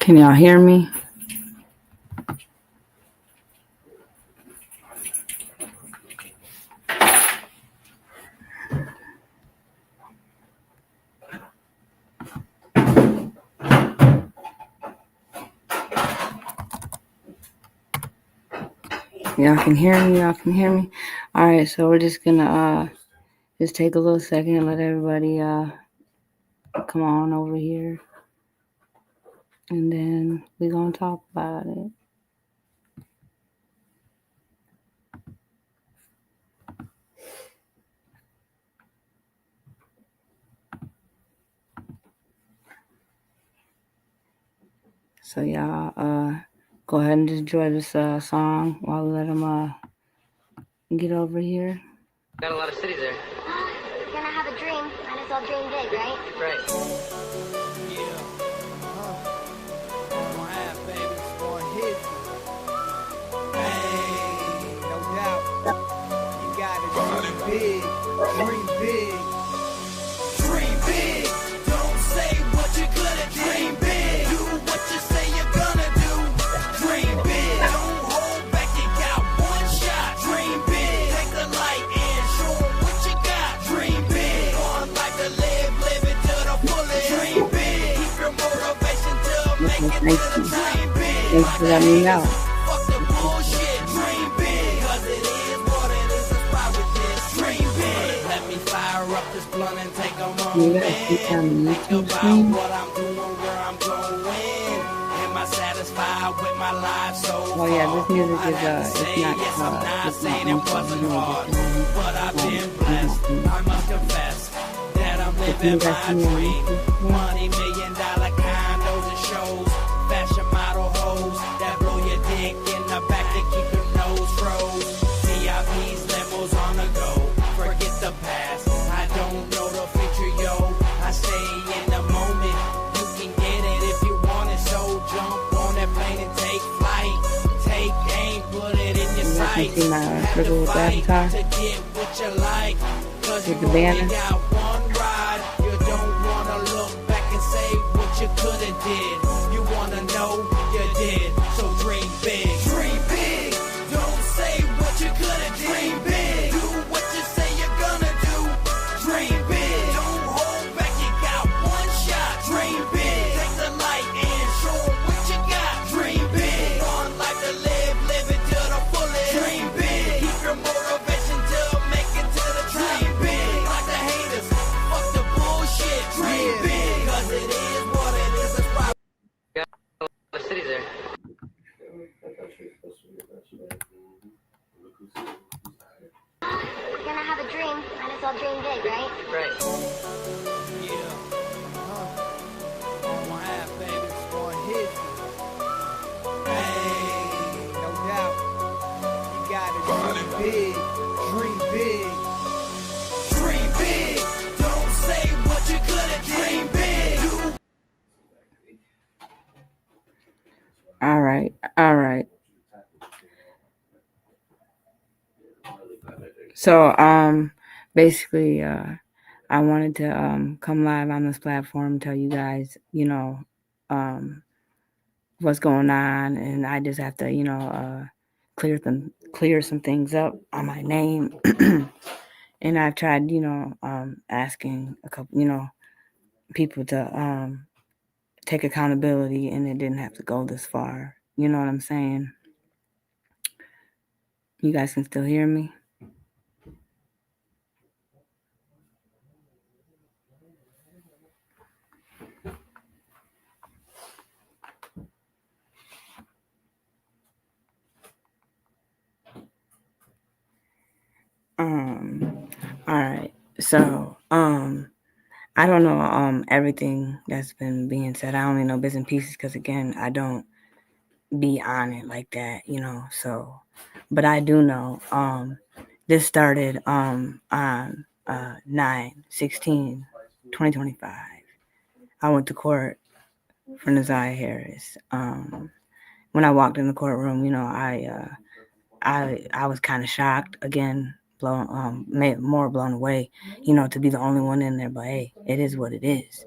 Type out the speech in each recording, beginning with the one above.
Can y'all hear me? Y'all can hear me? Y'all can hear me? All right, so we're just gonna just take a little second and let everybody come on over here, and then we're gonna talk about it. So y'all go ahead and just enjoy this song while we let them get over here. Got a lot of cities there. You're gonna have a dream. Might as well dream big, right? Right. Yeah. Gonna have baby for hit. Hey, no doubt. You gotta dream big. Dream big. Dream big. Don't say what you couldn't dream big. Do what you say you're gonna do. Dream big. Don't hold back, you got one shot. Dream big. Take the light and show 'em what you got. Dream big. One life to live, live it to the fullest. Dream big. Keep your motivation to make it to the dream big. Thanks for letting me know. Fuck the bullshit, dream big. Cause it is what it is, inspired with this. Dream big. Let me fire up this blunt and take a moment. You guys see on the Think YouTube about stream? what I'm doing, where I'm going. Am I satisfied with my life so far? Oh yeah, this music I'd is have to it's say not yes, I'm not it's saying not it wasn't music. hard, but I've been blessed. I must confess that I'm If living you guys my see me on dream. YouTube, $1 million condos and shows, fashion model hoes that blow your dick in the back to keep your nose froze. VIPs, limos on the go. Forget the past. I don't know the future, yo. I stay in the moment. You can get it if you want it, so jump on that plane and take flight. Take aim, put it in your you guys can sights. see my Have circle to with the fight avatar. to get what you like. Cause you With the only banner. got one ride. You don't wanna look back and say what you coulda did. You wanna know you did. So dream big. Dream big. Don't say what you coulda did. Dream big. Do what you say you're gonna do. Dream big. Don't hold back, you got one shot. Dream big. Take the light and show 'em what you got. Dream big. One life to live, live it to the fullest. Dream big. Keep your motivation to make it to the dream big. Like the haters, fuck the bullshit. Dream big. Cause it is what it is. It's why Got a lot of cities there. You're gonna have a dream. Might as well dream big, right? Right. yeah. Gonna have baby for hit. Hey, no doubt. You gotta dream big. Dream big. Dream big. Don't say what you couldn't dream big. All right. So basically I wanted to come live on this platform and tell you guys, what's going on, and I just have to, clear some things up on my name. And I've tried, asking a couple, people to take accountability, and it didn't have to go this far. You know what I'm saying? You guys can still hear me? All right. So, I don't know everything that's been being said. I only know bits and pieces because, again, I don't be on it like that, So, but I do know this started on 9/16/2025. I went to court for Naziah Harris. When I walked in the courtroom, I was kind of shocked, again, more blown away, to be the only one in there. But hey, it is what it is.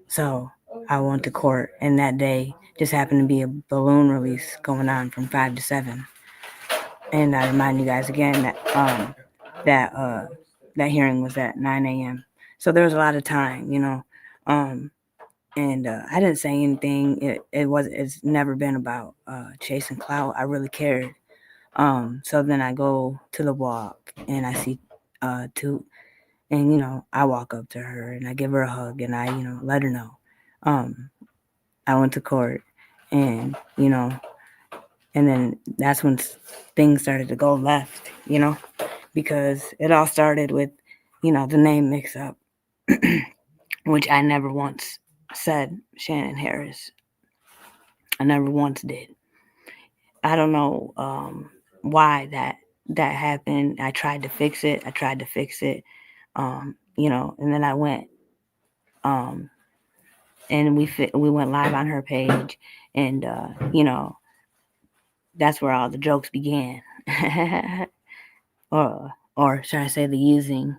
So I went to court, and that day just happened to be a balloon release going on from 5 to 7. And I remind you guys again that that hearing was at 9 a.m. So there was a lot of time, and I didn't say anything. It's never been about chasing clout. I really cared. So then I go to the walk, and I see Toot, and I walk up to her and I give her a hug, and I let her know I went to court, and and then that's when things started to go left, because it all started with the name mix up, which I never once said Shannon Harris. I never once did. I don't know why that happened. I tried to fix it. And then I went and we went live on her page, and that's where all the jokes began. or should I say the using.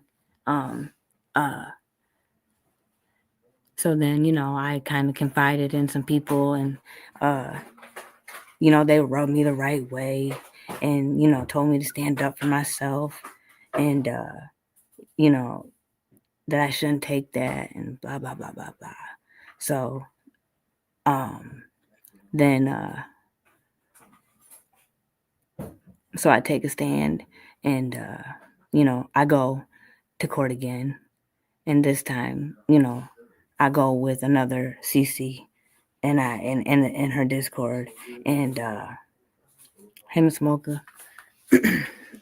So then, I kind of confided in some people, and they rubbed me the right way, and told me to stand up for myself, and that I shouldn't take that, and blah blah blah blah blah. So then so I take a stand, and I go to court again, and this time I go with another CC, and I in her Discord, and him and Smoker.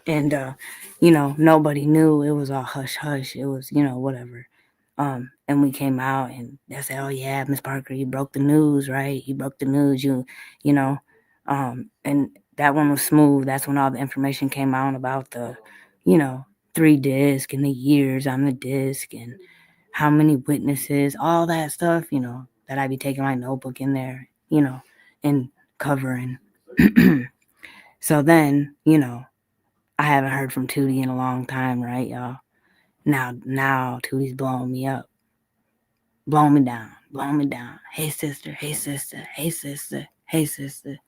And nobody knew. It was all hush hush. It was whatever. And we came out, and they said, "Oh yeah, Miss Parker, you broke the news, right? You broke the news. And that one was smooth. That's when all the information came out about the 3 disc and the years on the disc and how many witnesses, all that stuff. That I'd be taking my notebook in there, and covering. So then, I haven't heard from Tootie in a long time, right, y'all? Now Tootie's blowing me up. Blowing me down. Hey, sister. Hey, sister. Hey, sister. Hey, sister.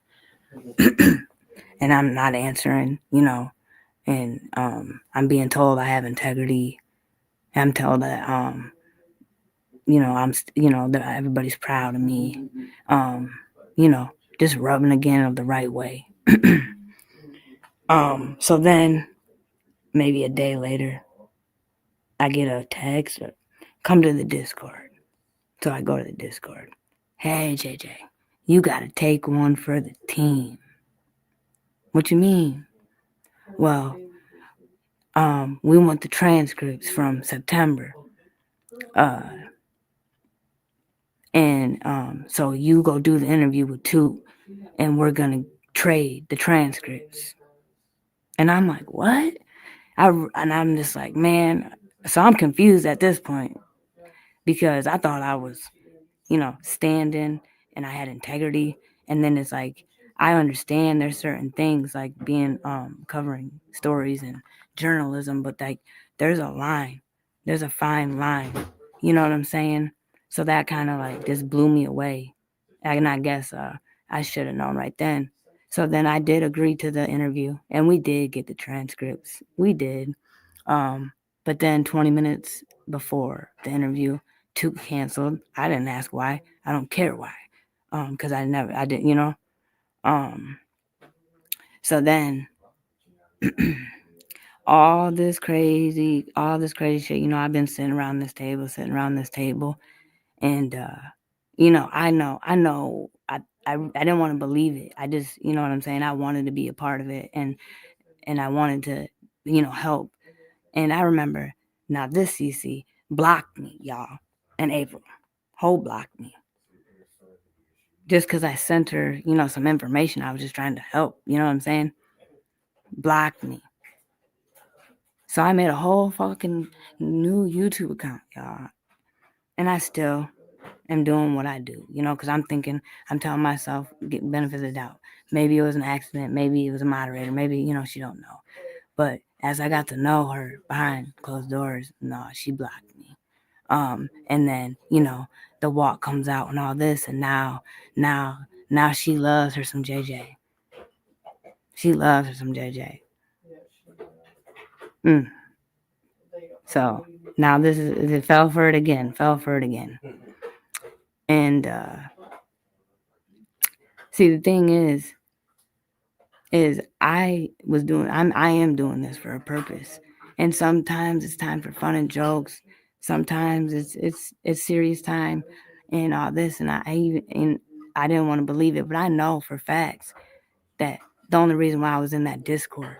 And I'm not answering, and I'm being told I have integrity. I'm told that, I'm, that everybody's proud of me. Just rubbing again of the right way. So then maybe a day later, I get a text, come to the Discord. So I go to the Discord. Hey, JJ, you got to take one for the team. What you mean? Well, we want the transcripts from September. So you go do the interview with Toot, and we're going to trade the transcripts. And I'm like, what? I'm just like, man. So I'm confused at this point, because I thought I was, standing and I had integrity. And then it's like, I understand there's certain things like being covering stories and journalism, but like there's a line. There's a fine line. You know what I'm saying? So that kind of like just blew me away. And I guess I should have known right then. So then I did agree to the interview, and we did get the transcripts. We did. But then 20 minutes before the interview, Toot canceled. I didn't ask why. I don't care why. Because I didn't, So then all this crazy shit, I've been sitting around this table, and I know I didn't want to believe it. I just, you know what I'm saying? I wanted to be a part of it, and I wanted to, help. And I remember, now this CC blocked me, y'all, in April. Whole blocked me. Just because I sent her, some information. I was just trying to help, you know what I'm saying? Blocked me. So I made a whole fucking new YouTube account, y'all. And I still am doing what I do, because I'm telling myself, get benefit of the doubt. Maybe it was an accident. Maybe it was a moderator. Maybe, she don't know. But as I got to know her behind closed doors, no, she blocked me. And then, you know, the walk comes out and all this, and now she loves her some JJ. She loves her some JJ. So now it fell for it again. And see, the thing is I am doing this for a purpose. And sometimes it's time for fun and jokes. Sometimes it's serious time and all this. And I didn't want to believe it, but I know for facts that the only reason why I was in that Discord,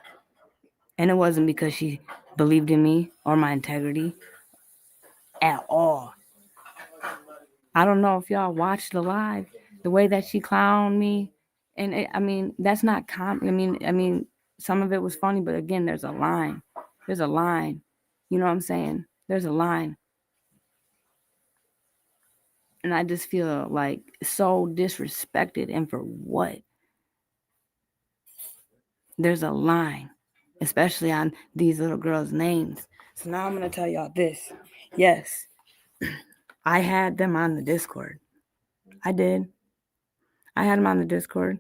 and it wasn't because she believed in me or my integrity at all. I don't know if y'all watched the live, the way that she clowned me. And that's not I mean, some of it was funny, but again, there's a line. There's a line. You know what I'm saying? There's a line. And I just feel like so disrespected, and for what? There's a line, especially on these little girls' names. So now I'm going to tell y'all this. Yes, I had them on the Discord. I did. I had them on the Discord.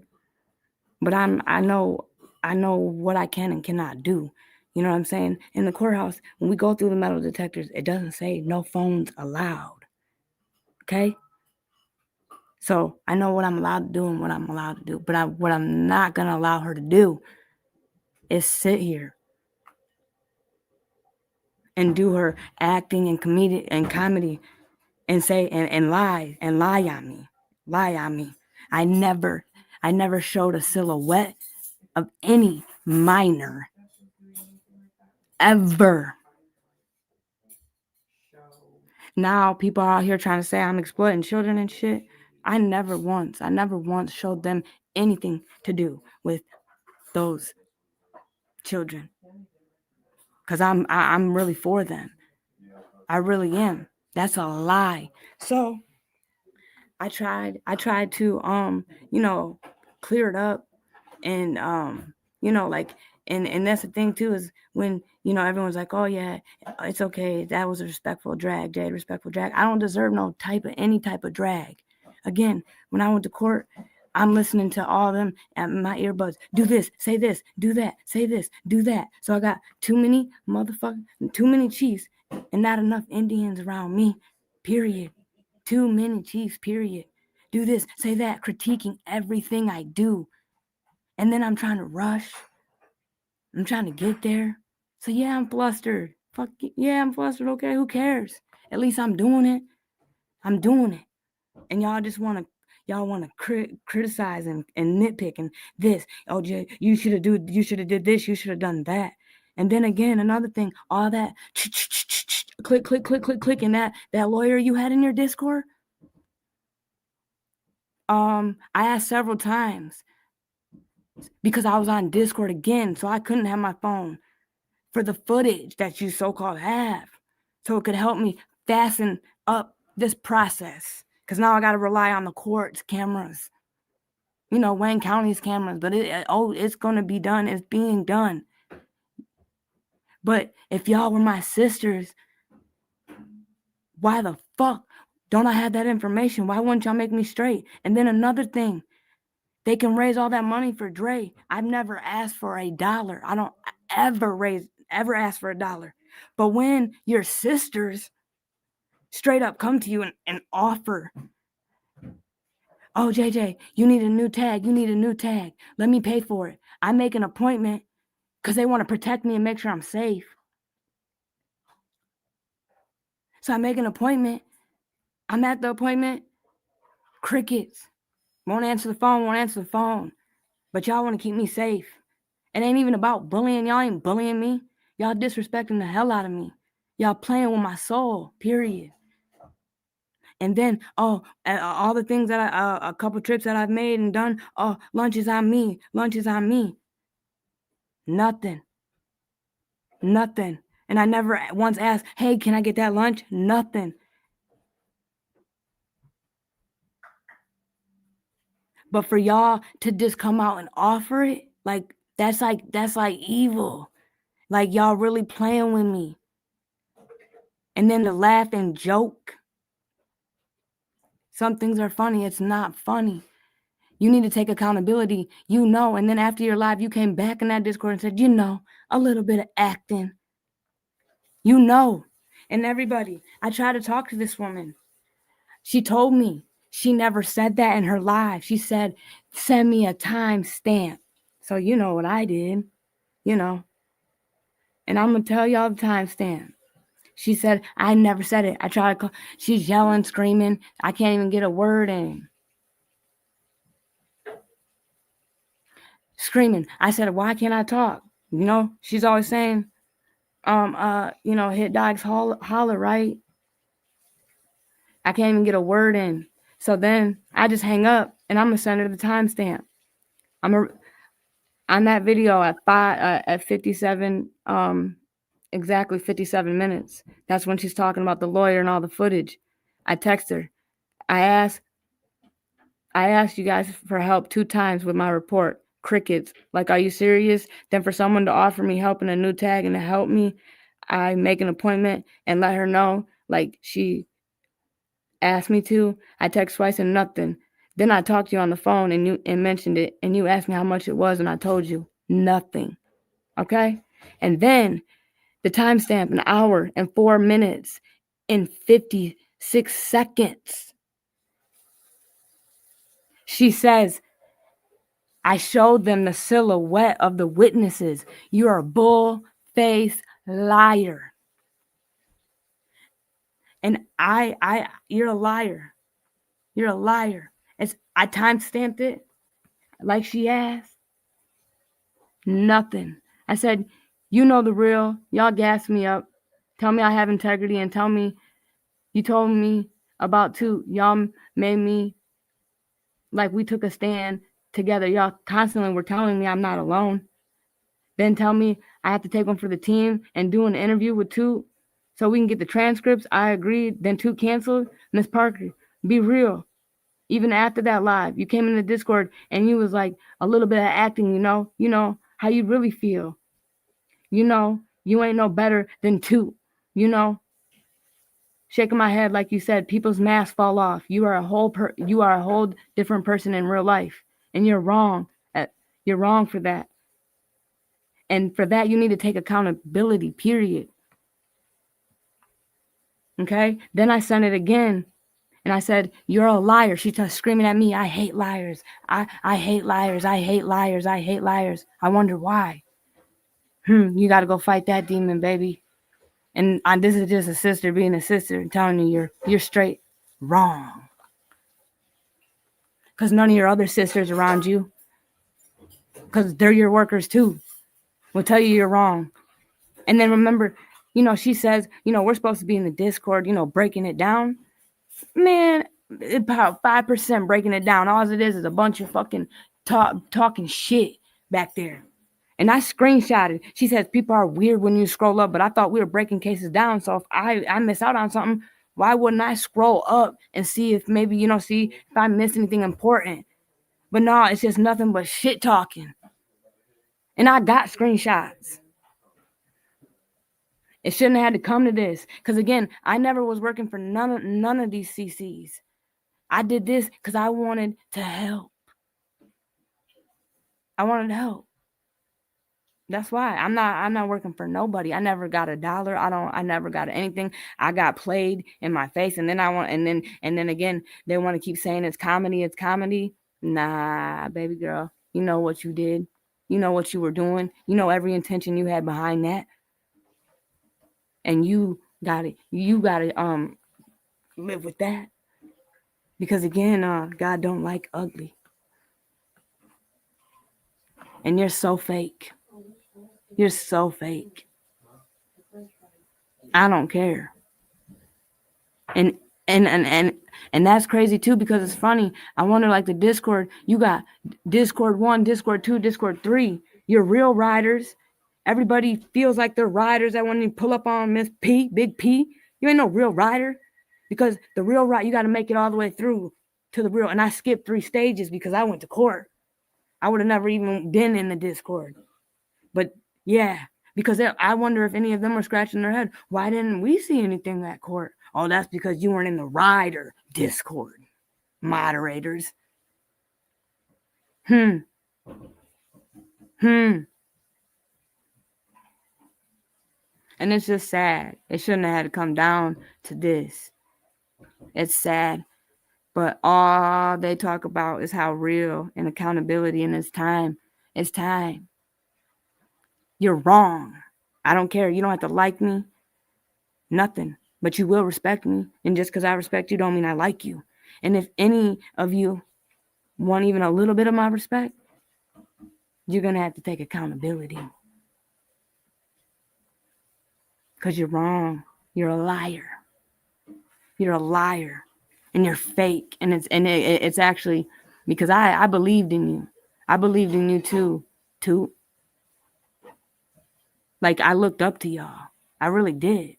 But I know what I can and cannot do. You know what I'm saying? In the courthouse, when we go through the metal detectors, it doesn't say no phones allowed. Okay? So I know what I'm allowed to do and what I'm allowed to do. But what I'm not going to allow her to do is sit here and do her acting and comedy and say and lie on me. Lie on me. I never showed a silhouette of any minor ever. Now people are out here trying to say I'm exploiting children and shit. I never once showed them anything to do with those children. Cause I'm really for them. I really am. That's a lie. So I tried to clear it up, and and that's the thing too, is when everyone's like, oh yeah, it's okay, that was a respectful drag, Jade, respectful drag. I don't deserve any type of drag. Again, when I went to court, I'm listening to all of them at my earbuds. Do this, say this, do that, say this, do that. So I got too many chiefs and not enough Indians around me, period. Too many chiefs, period. Do this, say that, critiquing everything I do. And then I'm trying to rush. I'm trying to get there. So yeah, I'm flustered. Fuck yeah, I'm flustered. Okay, who cares? At least I'm doing it. I'm doing it. And y'all just want to criticize and nitpick and this. Oh, Jay, you should have did this. You should have done that. And then again, another thing, all that click, and that lawyer you had in your Discord. I asked several times because I was on Discord again, so I couldn't have my phone for the footage that you so-called have, so it could help me fasten up this process. Because now I got to rely on the court's cameras, Wayne County's cameras. But it's going to be done. It's being done. But if y'all were my sisters, why the fuck don't I have that information? Why wouldn't y'all make me straight? And then another thing, they can raise all that money for Dre. I've never asked for $1. I don't ever ask for $1. But when your sisters straight up come to you and offer, oh, JJ, you need a new tag. Let me pay for it. I make an appointment because they want to protect me and make sure I'm safe. So I make an appointment. I'm at the appointment. Crickets. Won't answer the phone. But y'all want to keep me safe. It ain't even about bullying. Y'all ain't bullying me. Y'all disrespecting the hell out of me. Y'all playing with my soul, period. And then, all the things that a couple trips that I've made and done, lunch is on me. Nothing. And I never once asked, hey, can I get that lunch? Nothing. But for y'all to just come out and offer it, that's like evil. Like y'all really playing with me. And then to laugh and joke. Some things are funny. It's not funny. You need to take accountability. And then after your live, you came back in that Discord and said, a little bit of acting. And everybody, I tried to talk to this woman. She told me she never said that in her live. She said, send me a timestamp. So you know what I did, And I'm going to tell y'all the timestamp. She said, I never said it. I tried to call. She's yelling, screaming. I can't even get a word in. Screaming. I said, why can't I talk? She's always saying, hit dogs holler, right? I can't even get a word in. So then I just hang up and I'm going to send her the timestamp. On that video at 57, exactly 57 minutes. That's when she's talking about the lawyer and all the footage. I text her. I asked you guys for help 2 times with my report. Crickets. Like, are you serious? Then for someone to offer me help in a new tag and to help me, I make an appointment and let her know, like she asked me to. I text twice and nothing. Then I talked to you on the phone and mentioned it, and you asked me how much it was, and I told you nothing. Okay? And then the timestamp, 1 hour and 4 minutes and 56 seconds. She says, I showed them the silhouette of the witnesses. You're a bull-faced liar. And you're a liar. You're a liar. I timestamped it like she asked. Nothing. I said, you know the real. Y'all gas me up. Tell me I have integrity and tell me you told me about 2. Y'all made me like we took a stand together. Y'all constantly were telling me I'm not alone. Then tell me I have to take one for the team and do an interview with 2 so we can get the transcripts. I agreed. Then 2 canceled. Miss Parker, be real. Even after that live, you came in the Discord and you was like a little bit of acting, you know how you really feel. You ain't no better than 2, Shaking my head like you said, people's masks fall off. You are a whole different person in real life, and you're wrong. You're wrong for that. And for that, you need to take accountability, period. Okay? Then I sent it again, and I said, you're a liar. She started screaming at me, I hate liars. I hate liars. I hate liars. I hate liars. I wonder why. You got to go fight that demon, baby. And this is just a sister being a sister and telling you you're straight wrong. Because none of your other sisters around you, because they're your workers too, will tell you you're wrong. And then remember, she says, we're supposed to be in the Discord, breaking it down. Man, about 5% breaking it down. All it is a bunch of fucking talking shit back there. And I screenshotted. She says people are weird when you scroll up, but I thought we were breaking cases down. So if I miss out on something, why wouldn't I scroll up and see if maybe, see if I missed anything important? But no, it's just nothing but shit talking. And I got screenshots. It shouldn't have had to come to this. Because again, I never was working for none of these CCs. I did this because I wanted to help. I wanted to help. That's why I'm not working for nobody. I never got $1. I never got anything. I got played in my face, and then and then again they want to keep saying it's comedy. It's comedy. Nah, baby girl, you know what you did. You know what you were doing. You know every intention you had behind that, and you got it. You got to live with that, because again, God don't like ugly, and you're so fake. You're so fake. I don't care. And that's crazy too, because it's funny. I wonder, like the Discord, you got Discord 1, Discord 2, Discord 3. You're real riders. Everybody feels like they're riders that want to pull up on Miss P, Big P. You ain't no real rider, because the real ride, you got to make it all the way through to the real. And I skipped 3 stages because I went to court. I would have never even been in the Discord. But yeah, Because I wonder if any of them were scratching their head. Why didn't we see anything at court? Oh, that's because you weren't in the Rider Discord. Moderators. And it's just sad. It shouldn't have had to come down to this. It's sad. But all they talk about is how real and accountability, and it's time. It's time. You're wrong. I don't care. You don't have to like me. Nothing. But you will respect me. And just because I respect you don't mean I like you. And if any of you want even a little bit of my respect, you're going to have to take accountability. Because you're wrong. You're a liar. You're a liar. And you're fake. And it's actually because I believed in you. I believed in you too. Like, I looked up to y'all. I really did.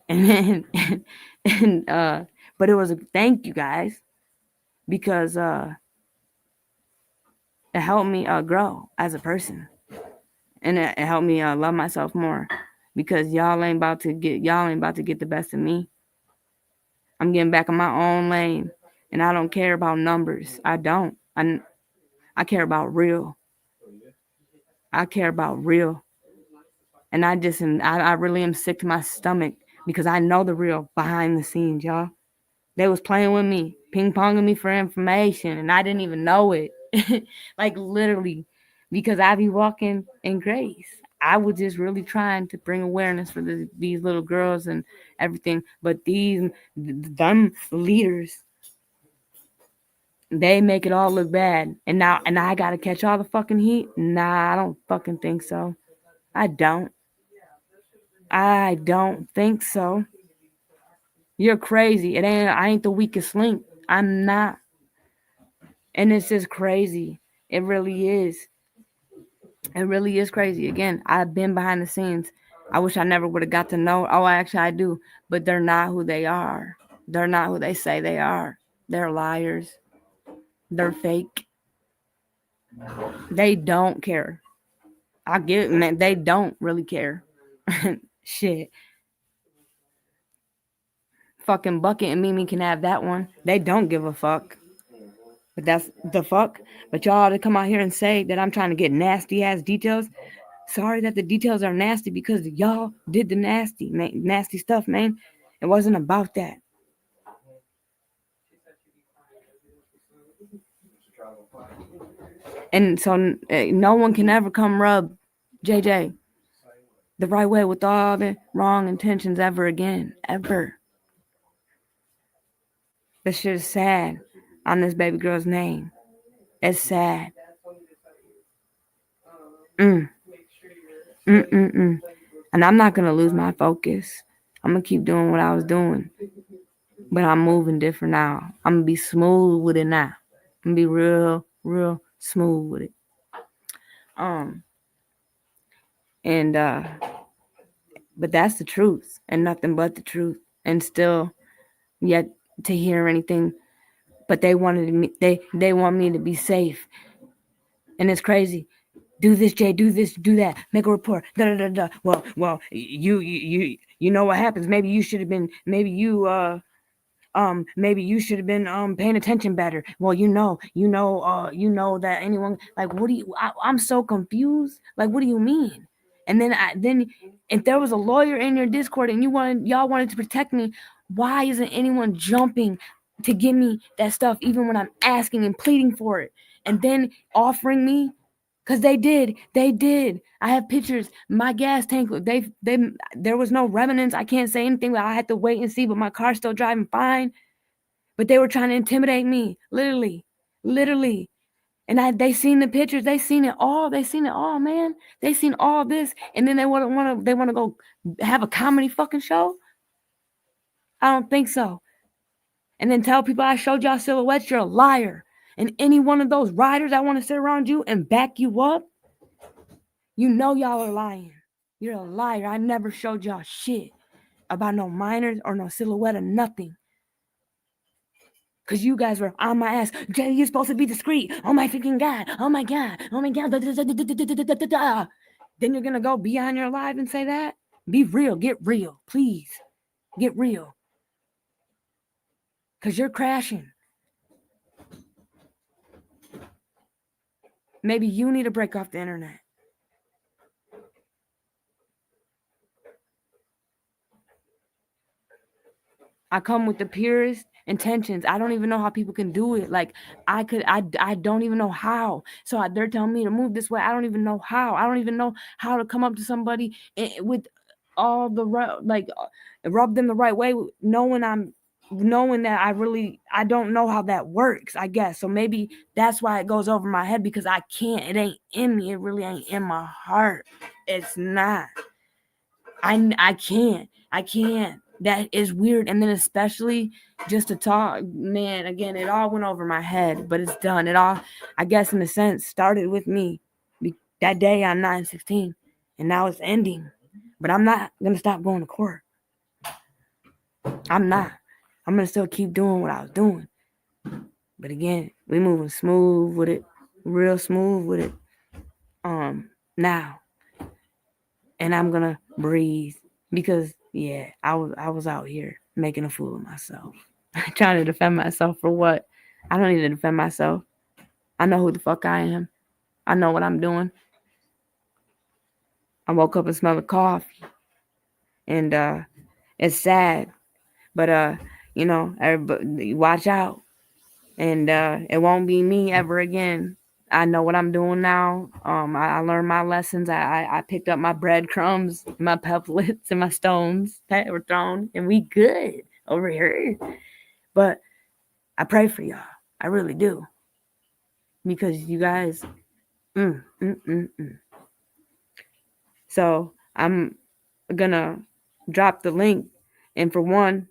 And but it was a thank you guys, because it helped me grow as a person, and it helped me love myself more, because y'all ain't about to get the best of me. I'm getting back in my own lane, and I don't care about numbers. I don't. I care about real. I care about real. And I really am sick to my stomach, because I know the real behind the scenes, y'all. They was playing with me, ping-ponging me for information, and I didn't even know it. Like, literally, because I be walking in grace. I was just really trying to bring awareness for these little girls and everything. But them leaders, they make it all look bad. And I got to catch all the fucking heat? Nah, I don't fucking think so. I don't think so. You're crazy. I ain't the weakest link. I'm not. And it's just crazy. It really is. It really is crazy. Again, I've been behind the scenes. I wish I never would have got to know. Oh, actually I do. But they're not who they are. They're not who they say they are. They're liars. They're fake. They don't care. I get it, man. They don't really care. Shit. Fucking Bucket and Mimi can have that one. They don't give a fuck. But that's the fuck. But y'all to come out here and say that I'm trying to get nasty ass details. Sorry that the details are nasty, because y'all did the nasty stuff, man. It wasn't about that. And so no one can ever come rub JJ the right way with all the wrong intentions ever again. Ever. This shit is sad on this baby girl's name. It's sad. And I'm not going to lose my focus. I'm going to keep doing what I was doing. But I'm moving different now. I'm going to be smooth with it now. I'm going to be real, real smooth with it. But that's the truth, and nothing but the truth. And still yet to hear anything. But they wanted me, they want me to be safe. And it's crazy. Do this, Jay, do this, do that, make a report. Well, you know what happens. Maybe you should have been, maybe you should have been paying attention better. Well, you know that anyone, like, what do you, I'm so confused. Like, what do you mean? And then if there was a lawyer in your Discord and y'all wanted to protect me, why isn't anyone jumping to give me that stuff, even when I'm asking and pleading for it, and then offering me? Because they did. I have pictures. My gas tank, there was no remnants. I can't say anything, but I had to wait and see, but my car's still driving fine. But they were trying to intimidate me, literally. And they seen the pictures. They seen it all, man. They seen all this, and then they want to go have a comedy fucking show. I don't think so. And then tell people I showed y'all silhouettes. You're a liar. And any one of those riders that want to sit around you and back you up, you know y'all are lying. You're a liar. I never showed y'all shit about no minors or no silhouette or nothing. Because you guys were on my ass. Jay, you're supposed to be discreet. Oh my freaking God. Oh my God. Then you're gonna go be on your live and say that? Be real, get real, please. Get real. Because you're crashing. Maybe you need to break off the internet. I come with the purest intentions. I don't even know how people can do it. Like I don't even know how. So they're telling me to move this way. I don't even know how. I don't even know how to come up to somebody with all the rub them the right way, knowing that I don't know how that works, I guess. So maybe that's why it goes over my head, because I can't. It ain't in me. It really ain't in my heart. It's not. I can't. That is weird. And then especially just to talk, man, again, it all went over my head, but it's done. It all, I guess, in a sense, started with me that day on 9/16, and now it's ending. But I'm not going to stop going to court. I'm not. I'm going to still keep doing what I was doing. But again, we moving smooth with it, real smooth with it. Now. And I'm going to breathe, because yeah, I was out here making a fool of myself. Trying to defend myself for what? I don't need to defend myself. I know who the fuck I am. I know what I'm doing. I woke up and smelled of coffee. And it's sad. But everybody watch out. And it won't be me ever again. I know what I'm doing now. I learned my lessons. I picked up my breadcrumbs, my pebblets, and my stones that were thrown, and we good over here. But I pray for y'all. I really do, because you guys. So I'm gonna drop the link, and for one,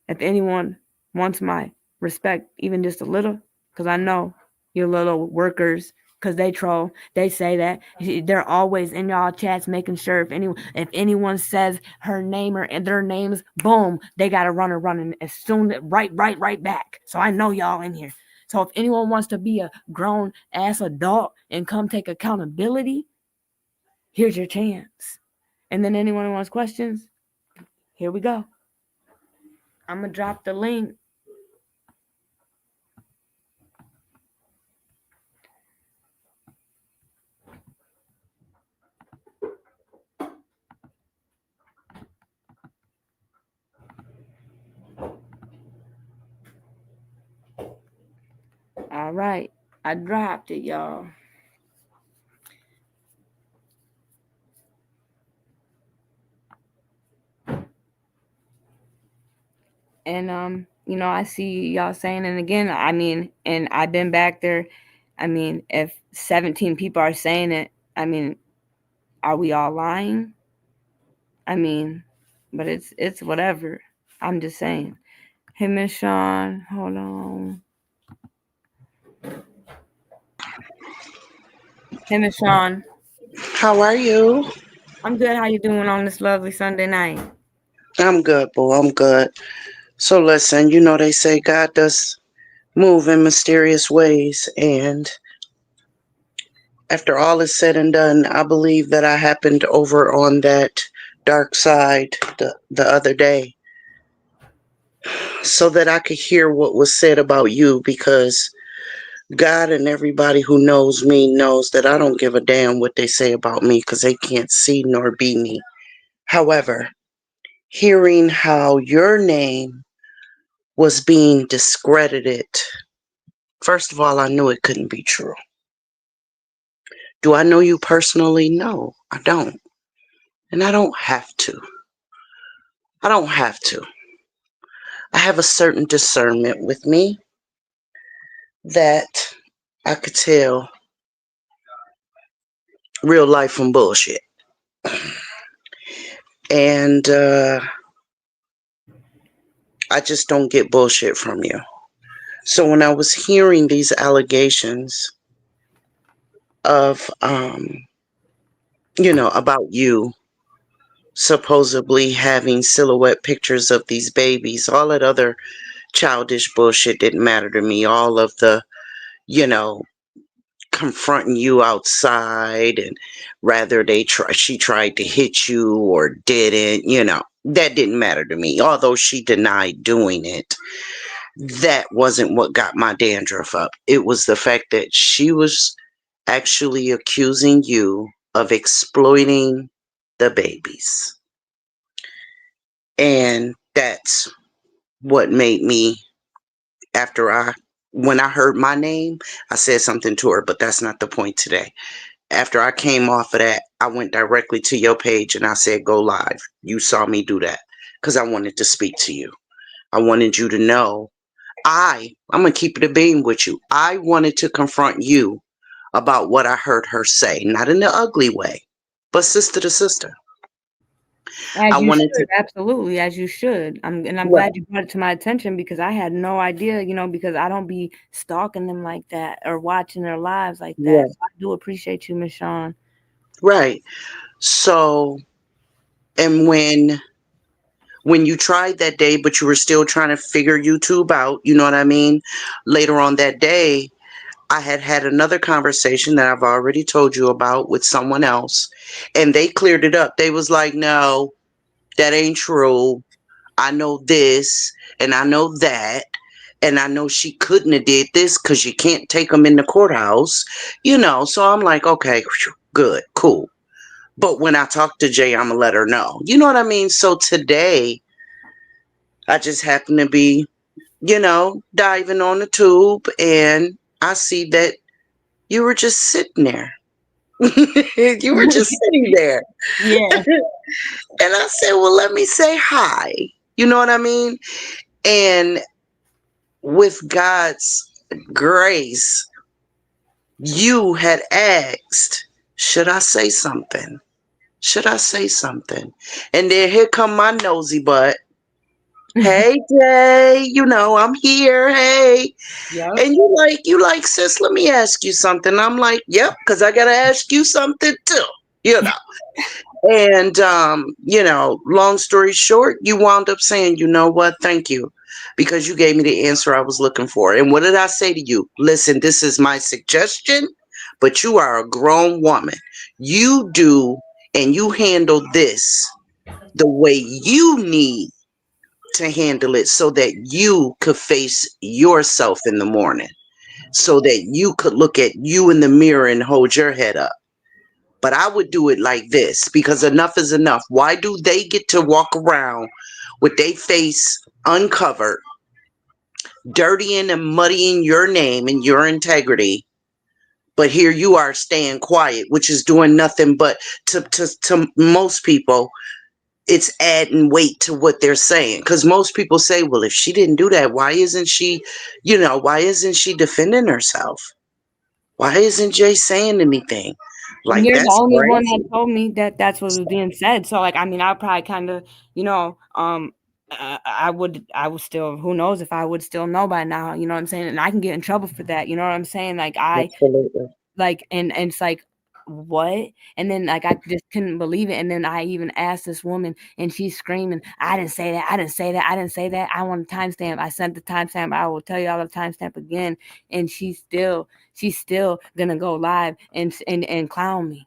if anyone wants my respect, even just a little, because I know your little workers, because they troll, they say that they're always in y'all chats making sure if anyone says her name or their names, boom, they gotta run as soon right back. So I know y'all in here. So if anyone wants to be a grown ass adult and come take accountability, here's your chance. And then anyone who wants questions, here we go. I'm gonna drop the link. All right, I dropped it, y'all. And I see y'all saying, and again, I mean, and I've been back there. I mean, if 17 people are saying it, I mean, are we all lying? I mean, but it's whatever. I'm just saying. Hey, Miss Sean, hold on. Hey, Miss Sean. How are you? I'm good. How you doing on this lovely Sunday night? I'm good, boo. I'm good. So listen, they say God does move in mysterious ways, and after all is said and done, I believe that I happened over on that dark side the other day, so that I could hear what was said about you, because God and everybody who knows me knows that I don't give a damn what they say about me, because they can't see nor be me. However, hearing how your name was being discredited, first of all, I knew it couldn't be true. Do I know you personally? No, I don't. And I don't have to. I don't have to. I have a certain discernment with me that I could tell real life from bullshit. And I just don't get bullshit from you. So when I was hearing these allegations of, about you supposedly having silhouette pictures of these babies, all that other childish bullshit didn't matter to me. All of the, confronting you outside, and rather she tried to hit you or didn't, that didn't matter to me. Although she denied doing it, that wasn't what got my dandruff up. It was the fact that she was actually accusing you of exploiting the babies. And that's what made me, when I heard my name, I said something to her, but that's not the point today. After I came off of that, I went directly to your page and I said, go live. You saw me do that because I wanted to speak to you. I wanted you to know I'm going to keep it a beam with you. I wanted to confront you about what I heard her say, not in the ugly way, but sister to sister. As I you wanted should, to, absolutely, as you should. I'm right, glad you brought it to my attention because I had no idea, because I don't be stalking them like that or watching their lives like that. right, So I do appreciate you, Miss Shawn. right. So, and when you tried that day, but you were still trying to figure YouTube out, you know what I mean? Later on that day, I had another conversation that I've already told you about with someone else, and they cleared it up. They was like, no, that ain't true. I know this and I know that. And I know she couldn't have did this because you can't take them in the courthouse, So I'm like, okay, good, cool. But when I talk to Jay, I'm going to let her know. You know what I mean? So today, I just happen to be, diving on the tube, and I see that you were just sitting there. You were just sitting there. Yeah. And I said, well, let me say hi. You know what I mean? And with God's grace, you had asked, should I say something? Should I say something? And then here come my nosy butt. Hey, Jay, I'm here. Hey. Yep. And you like, sis, let me ask you something. I'm like, yep, because I got to ask you something too, And, long story short, you wound up saying, you know what? Thank you. Because you gave me the answer I was looking for. And what did I say to you? Listen, this is my suggestion, but you are a grown woman. You do and you handle this the way you need to handle it so that you could face yourself in the morning, so that you could look at you in the mirror and hold your head up. But I would do it like this because enough is enough. Why do they get to walk around with their face uncovered, dirtying and muddying your name and your integrity? But here you are staying quiet, which is doing nothing but to most people, it's adding weight to what they're saying. Because most people say, well, if she didn't do that, why isn't she defending herself? Why isn't Jay saying anything? Like, You're the that's only one crazy. that told me that that's what was being said. So, like, I mean, I probably kind of, I would still, who knows if I would still know by now, you know what I'm saying? And I can get in trouble for that, you know what I'm saying? Like, Absolutely. and it's like, what? And then, like, I just couldn't believe it. And then I even asked this woman, and she's screaming, I didn't say that. I didn't say that. I didn't say that. I want a timestamp. I sent the timestamp. I will tell you all the timestamp again. And she's still gonna go live and clown me.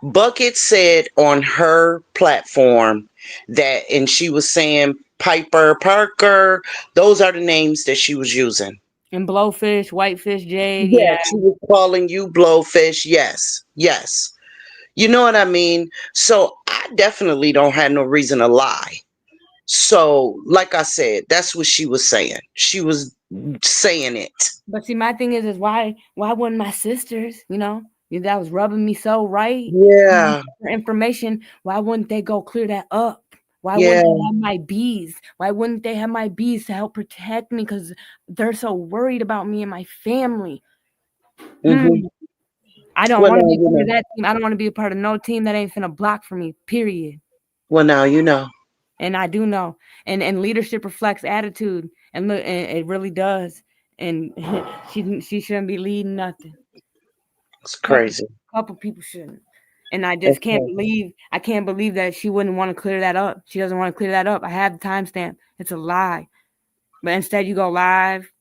Bucket said on her platform that, and she was saying Piper Parker, those are the names that she was using. And Blowfish, Whitefish, Jade, Yeah, she was calling you Blowfish. Yes, yes. You know what I mean? So I definitely don't have no reason to lie. So, like I said, that's what she was saying. She was saying it. But see, my thing is why wouldn't my sisters, that was rubbing me so right, Yeah, for information, why wouldn't they go clear that up? Why yeah. wouldn't they have my bees? Why wouldn't they have my bees to help protect me? Because they're so worried about me and my family. Mhm. I don't Well, want to now be you part of know. that team. I don't want to be a part of no team that ain't finna block for me, period. Well, now you know. And I do know. And leadership reflects attitude. And look, and it really does. And she shouldn't be leading nothing. It's crazy. Couple people shouldn't. And I just can't believe that she wouldn't want to clear that up. She doesn't want to clear that up. I have the timestamp. It's a lie. But instead you go live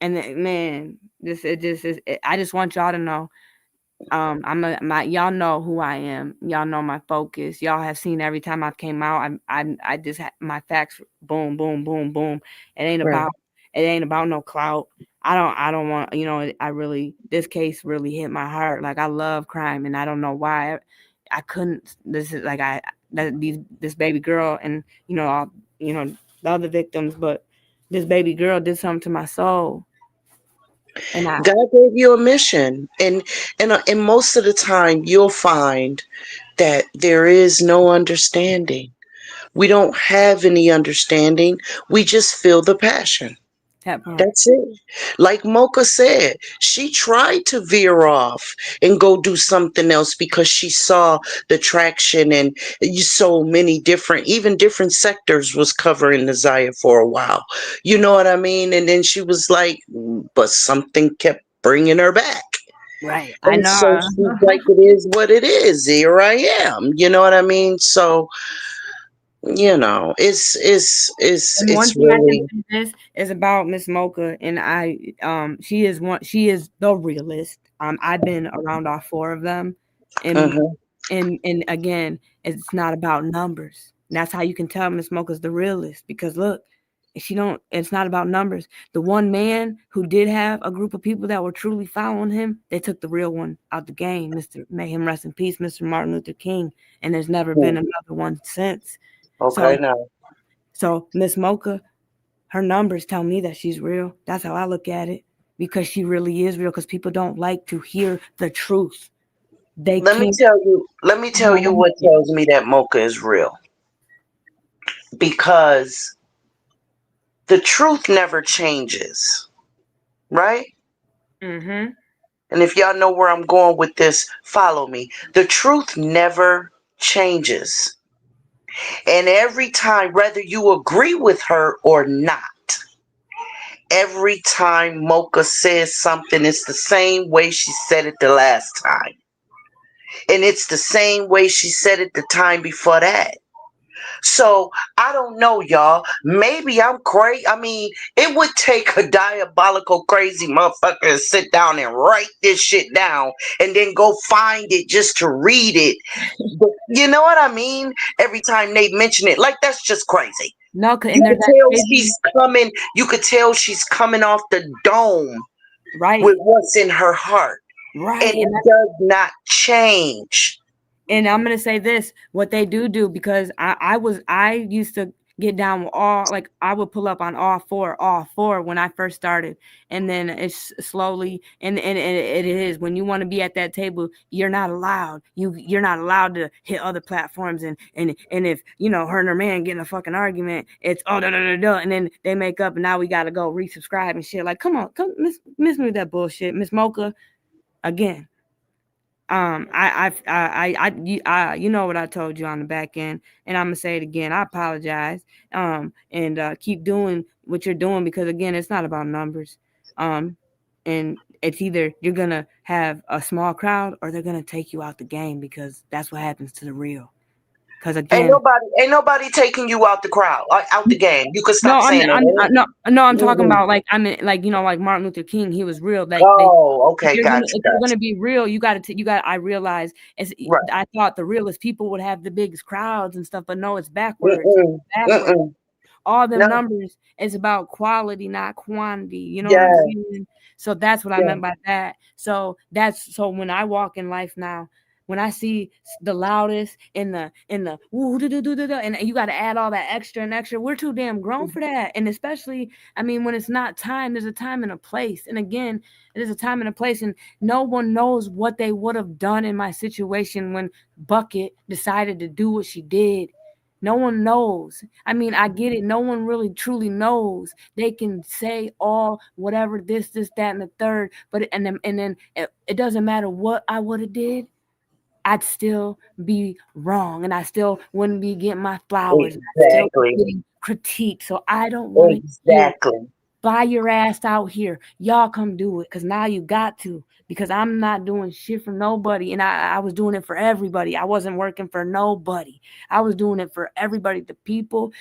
And man, I just want y'all to know. Y'all know who I am. Y'all know my focus. Y'all have seen every time I came out. I just my facts. Boom, boom, boom, boom. It ain't Right. about no clout. I don't want, this case really hit my heart. Like, I love crime, and I don't know why I couldn't. This is like this baby girl, and the other victims, but this baby girl did something to my soul, and God gave you a mission, and most of the time you'll find that there is no understanding. We don't have any understanding. We just feel the passion. that part. That's it. Like Mocha said, she tried to veer off and go do something else because she saw the traction, and so many different sectors was covering the Zaya for a while. You know what I mean? And then she was like, but something kept bringing her back. Right. I And so know. she's like, it is what it is. Here I am. You know what I mean? So, And one it's thing I can really, say this is about Miss Mocha, and she is the realist. I've been around all four of them, and uh-huh. and again, it's not about numbers. And that's how you can tell Miss Mocha's the realist, because look, it's not about numbers. The one man who did have a group of people that were truly following him, they took the real one out the game. May him rest in peace, Mr. Martin Luther King, and there's never been another one since. Okay, now. So Miss Mocha, her numbers tell me that she's real. That's how I look at it, because she really is real. Because people don't like to hear the truth. They Let me can't. tell you what tells me that Mocha is real. Because the truth never changes, right? Mm-hmm. And if y'all know where I'm going with this, follow me. The truth never changes. And every time, whether you agree with her or not, every time Mocha says something, it's the same way she said it the last time. And it's the same way she said it the time before that. So I don't know, y'all. Maybe I'm crazy. I mean, it would take a diabolical, crazy motherfucker to sit down and write this shit down and then go find it just to read it. But you know what I mean? Every time they mention it, like, that's just crazy. No, You and could there's that tell crazy, she's coming. You could tell she's coming off the dome right, with what's in her heart, right, and it does not change. and I'm gonna say this: what they do, because I used to get down with all, like, I would pull up on all four when I first started, and then it's slowly, and it is, when you want to be at that table, you're not allowed. You're not allowed to hit other platforms, and if her and her man get in a fucking argument, it's oh da da da da, and then they make up, and now we gotta go resubscribe and shit. Like, come miss me with that bullshit, Miss Mocha. Again, you know what I told you on the back end, and I'm gonna say it again. I apologize. And keep doing what you're doing, because again, it's not about numbers. And it's either you're gonna have a small crowd or they're gonna take you out the game, because that's what happens to the real. Because Ain't again, nobody taking you out the crowd, out the game. You could no, stop saying that. I'm talking Mm-mm. about, like, I mean, like, like Martin Luther King, he was real. Like, Oh, okay, gotcha, if you're gotcha. gonna be real, you got. I realize, Right. I thought the realest people would have the biggest crowds and stuff, but no, it's backwards. Mm-mm. Backwards. Mm-mm. All them No. numbers is about quality, not quantity. You know what I'm Yeah. saying? So that's what I Yeah. meant by that. So when I walk in life now, when I see the loudest in the woo, and you got to add all that extra and extra, we're too damn grown for that. And especially, I mean, when it's not time, there's a time and a place. And again, there's a time and a place, and no one knows what they would have done in my situation when Bucket decided to do what she did. No one knows. I mean, I get it. No one really truly knows. They can say all whatever, this, that, and the third, but and then it doesn't matter what I would have did. I'd still be wrong, and I still wouldn't be getting my flowers. I'd still be Exactly. getting critiqued. So I don't want to hear, Exactly. fly your ass out here. Y'all come do it, because now you got to. Because I'm not doing shit for nobody, and I was doing it for everybody. I wasn't working for nobody. I was doing it for everybody. The people,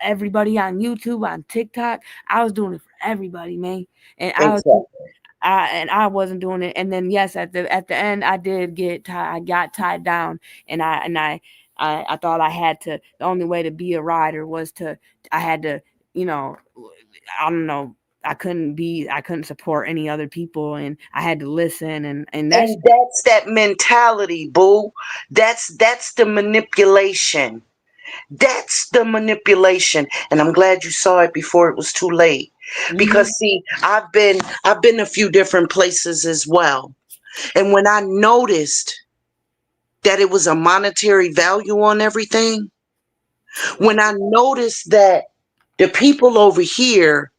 everybody on YouTube, on TikTok. I was doing it for everybody, man. And Exactly. I wasn't doing it. And then yes, at the end, I did get tied. I got tied down, and I thought I had to. The only way to be a rider was I had to, you know, I don't know. I couldn't support any other people, and I had to listen, and that's And that's that mentality, boo. That's the manipulation. That's the manipulation. And I'm glad you saw it before it was too late. Because see, I've been a few different places as well. And when I noticed that it was a monetary value on everything, when I noticed that the people over here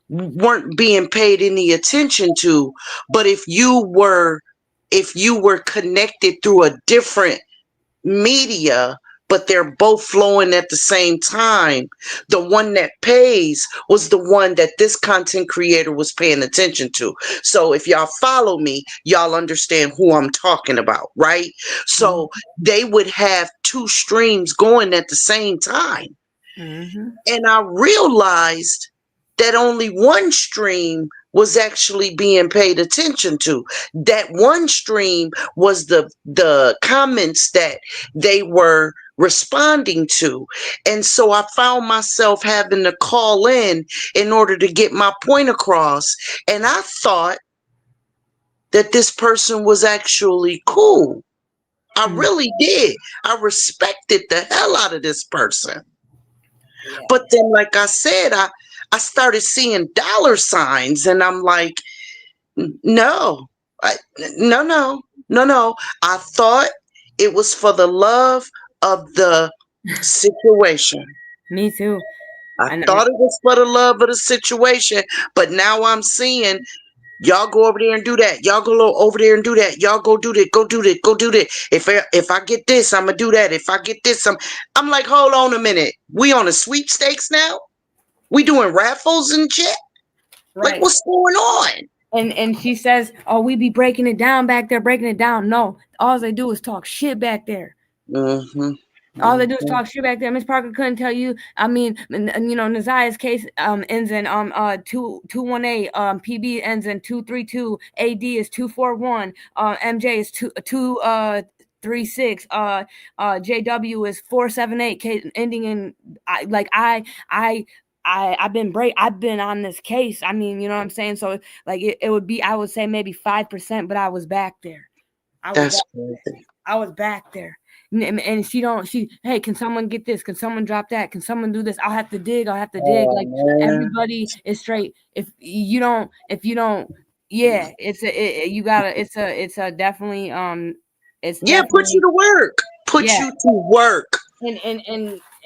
weren't being paid any attention to, but if you were connected through a different media, but they're both flowing at the same time, the one that pays was the one that this content creator was paying attention to. So if y'all follow me, y'all understand who I'm talking about, right? So they would have two streams going at the same time. And I realized that only one stream was actually being paid attention to. That one stream was the comments that they were responding to. And so I found myself having to call in order to get my point across. And I thought that this person was actually cool. I really did. I respected the hell out of this person. Yeah. But then, like I said, I started seeing dollar signs, and I'm like, no, no. I thought it was for the love of the situation. Me too. I thought it was for the love of the situation, but now I'm seeing y'all go over there and do that. Y'all go over there and do that. Y'all go do that. Go do that. Go do that. If I get this, I'm gonna do that. If I get this, I'm like, hold on a minute. We on a sweepstakes now? We doing raffles and shit? Right. Like, what's going on? And she says, oh, we be breaking it down back there, breaking it down. No, all they do is talk shit back there. All they do is talk shit back there. Miss Parker couldn't tell you. I mean, and you know, Nazia's case ends in 218. PB ends in 232. AD is 241. MJ is 236. JW is 478. Ending in I've been on this case. I mean, you know what I'm saying? So like it would be, I would say maybe 5%, but I was back there. That's crazy. I was back there. And hey, can someone get this? Can someone drop that? Can someone do this? I'll have to dig. Like man. Everybody is straight. If you don't, yeah, it's a definitely, it's put you to work. Put you to work.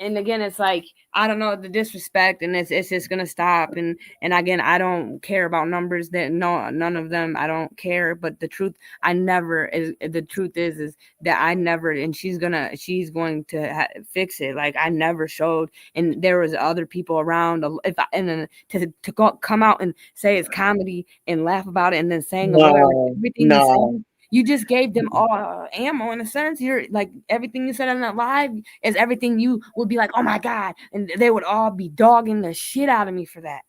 And again, it's like, I don't know, the disrespect, and it's just gonna stop. And again, I don't care about numbers. None of them. I don't care. But the truth, the truth is that I never. And she's going to fix it. Like, I never showed. And there was other people around. To come out and say it's comedy and laugh about it, and then saying everything you said. You just gave them all ammo in a sense. You're like, everything you said on that live is everything you would be like, oh my God. And they would all be dogging the shit out of me for that.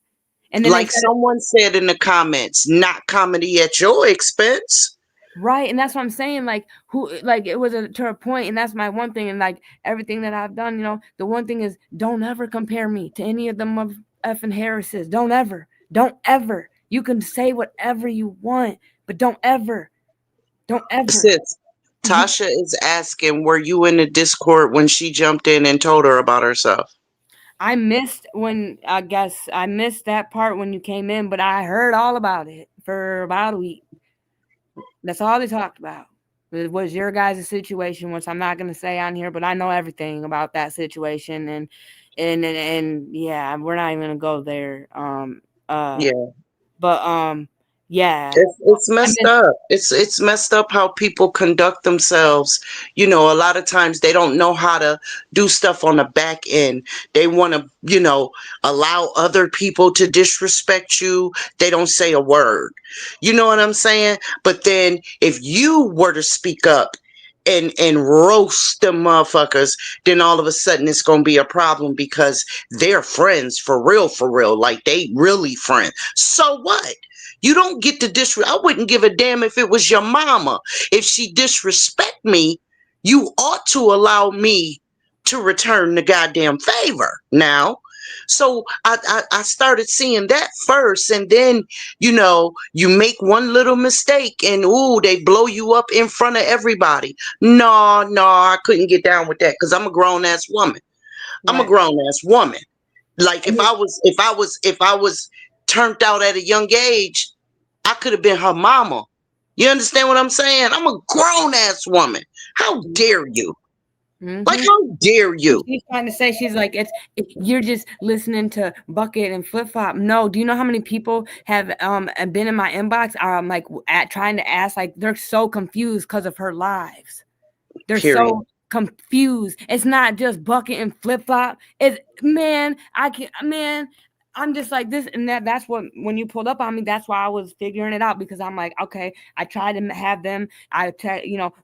And then like someone said in the comments, not comedy at your expense. Right. And that's what I'm saying. Like, it was to a point, and that's my one thing. And like everything that I've done, you know, the one thing is, don't ever compare me to any of them of effing Harrises. Don't ever. You can say whatever you want, but don't ever. Tasha is asking, were you in the Discord when she jumped in and told her about herself? I missed that part when you came in, but I heard all about it for about a week. That's all they talked about. It was your guys' situation, which I'm not going to say on here, but I know everything about that situation. And yeah, we're not even going to go there. Yeah, it's messed up. It's messed up how people conduct themselves. You know, a lot of times they don't know how to do stuff on the back end. They want to, you know, allow other people to disrespect you. They don't say a word. You know what I'm saying? But then if you were to speak up and roast them motherfuckers, then all of a sudden it's gonna be a problem because they're friends for real, like they really friends. So what? You don't get to disrespect. I wouldn't give a damn if it was your mama. If she disrespect me, you ought to allow me to return the goddamn favor. Now, so I started seeing that first, and then you make one little mistake, and ooh, they blow you up in front of everybody. No, I couldn't get down with that because I'm a grown ass woman. I'm a Right. grown ass woman. Like And if I was turned out at a young age, I could have been her mama. You understand what I'm saying? I'm a grown ass woman. How dare you? Like, Mhm. how dare you? She's trying to say, she's like, you're just listening to Bucket and Flip Flop. No, do you know how many people have been in my inbox like at trying to ask, like they're so confused because of her lives. They're Period. so confused. It's not just Bucket and Flip Flop. It's I'm just like this and that. That's what, when you pulled up on me, that's why I was figuring it out, because I'm like, okay, I tried to have them.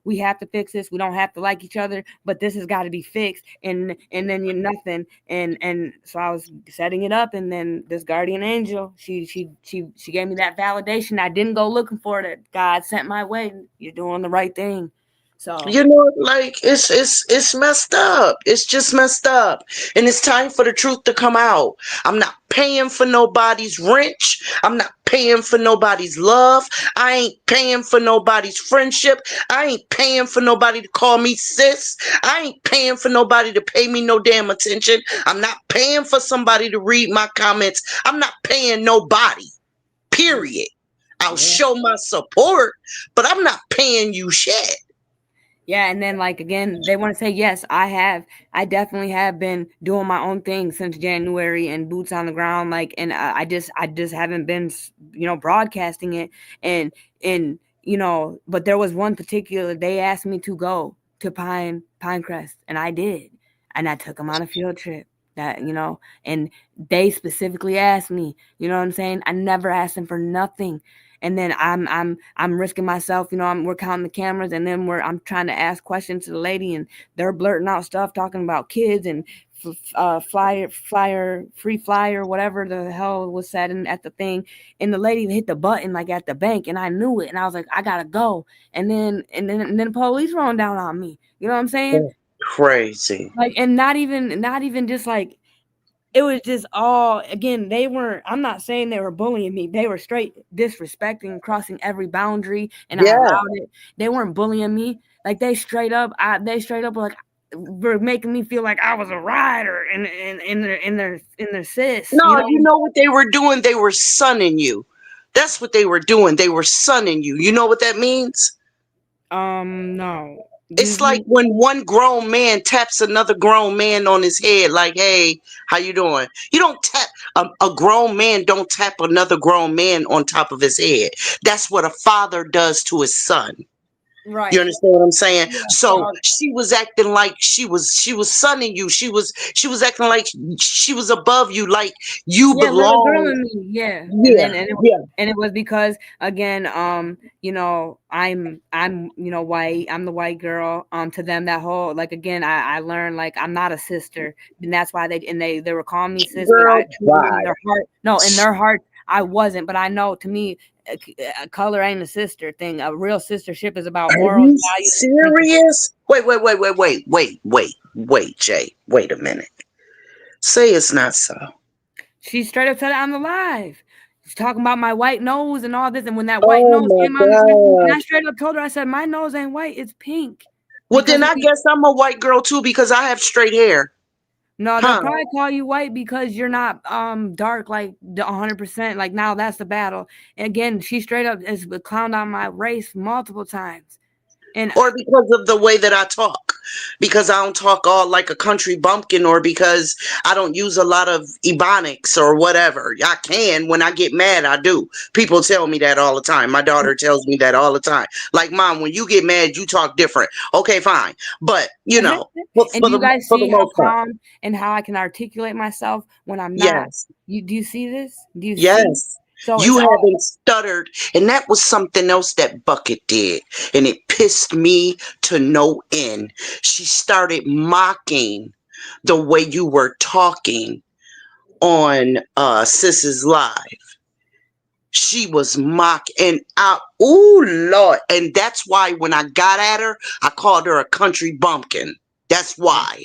We have to fix this. We don't have to like each other, but this has got to be fixed. And then you're nothing. And so I was setting it up, and then this guardian angel, she gave me that validation. I didn't go looking for it. God sent my way. You're doing the right thing. So Like it's messed up. It's just messed up. And it's time for the truth to come out. I'm not paying for nobody's wrench. I'm not paying for nobody's love. I ain't paying for nobody's friendship. I ain't paying for nobody to call me sis. I ain't paying for nobody to pay me no damn attention. I'm not paying for somebody to read my comments. I'm not paying nobody. Period. I'll show my support, but I'm not paying you shit. yeah, and then like again, they want to say yes, I definitely have been doing my own thing since January and boots on the ground, like, and I just haven't been, broadcasting it, and but there was one particular, they asked me to go to Pinecrest, and I did, and I took them on a field trip. That and they specifically asked me, you know what I'm saying? I never asked them for nothing. And then I'm risking myself, we're counting the cameras, and then I'm trying to ask questions to the lady, and they're blurting out stuff talking about kids and free flyer, whatever the hell was said at the thing. And the lady hit the button like at the bank, and I knew it, and I was like, I gotta go. And then the police rolling down on me. You know what I'm saying? Crazy. Like, and not even just like, it was just all, again, I'm not saying they were bullying me. They were straight disrespecting, crossing every boundary, and I allowed it. They weren't bullying me. Like, they straight up were making me feel like I was a rider in their sis. No, you know what they were doing? They were sunning you. That's what they were doing. They were sunning you. You know what that means? No. It's like when one grown man taps another grown man on his head, like, "Hey, how you doing?" You don't tap a grown man. Don't tap another grown man on top of his head. That's what a father does to his son. Right. You understand what I'm saying? Yeah. So she was acting like she was sunning you. She was acting like she was above you, like you belong. Yeah. Yeah. And it was because, again, I'm white. I'm the white girl. To them, that whole, like, again, I learned, like, I'm not a sister, and that's why they were calling me sis. Girl, but in their heart, I wasn't. But I know, to me, color ain't a sister thing. A real sistership is about morals, values. Serious? Wait, Jay. Wait a minute. Say it's not so. She straight up said it on the live. She's talking about my white nose and all this. And when that white nose came on, and I straight up told her, I said, my nose ain't white, it's pink. Well, then I guess I'm a white girl too, because I have straight hair. No, they'll probably call you white because you're not dark, like 100%. Like, now that's the battle. And again, she straight up has clowned on my race multiple times. Or because of the way that I talk, because I don't talk all like a country bumpkin, or because I don't use a lot of ebonics or whatever. I can, when I get mad, I do. People tell me that all the time. My daughter tells me that all the time. Like, Mom, when you get mad, you talk different. Okay, fine. But, and you guys see how calm and how I can articulate myself when I'm not. Yes. Do you see this? Do you Yes. see? So it's You all haven't stuttered. And that was something else that Bucket did. And it pissed me to no end. She started mocking the way you were talking on Sis's Live. She was mock and oh Lord. And that's why when I got at her, I called her a country bumpkin. That's why.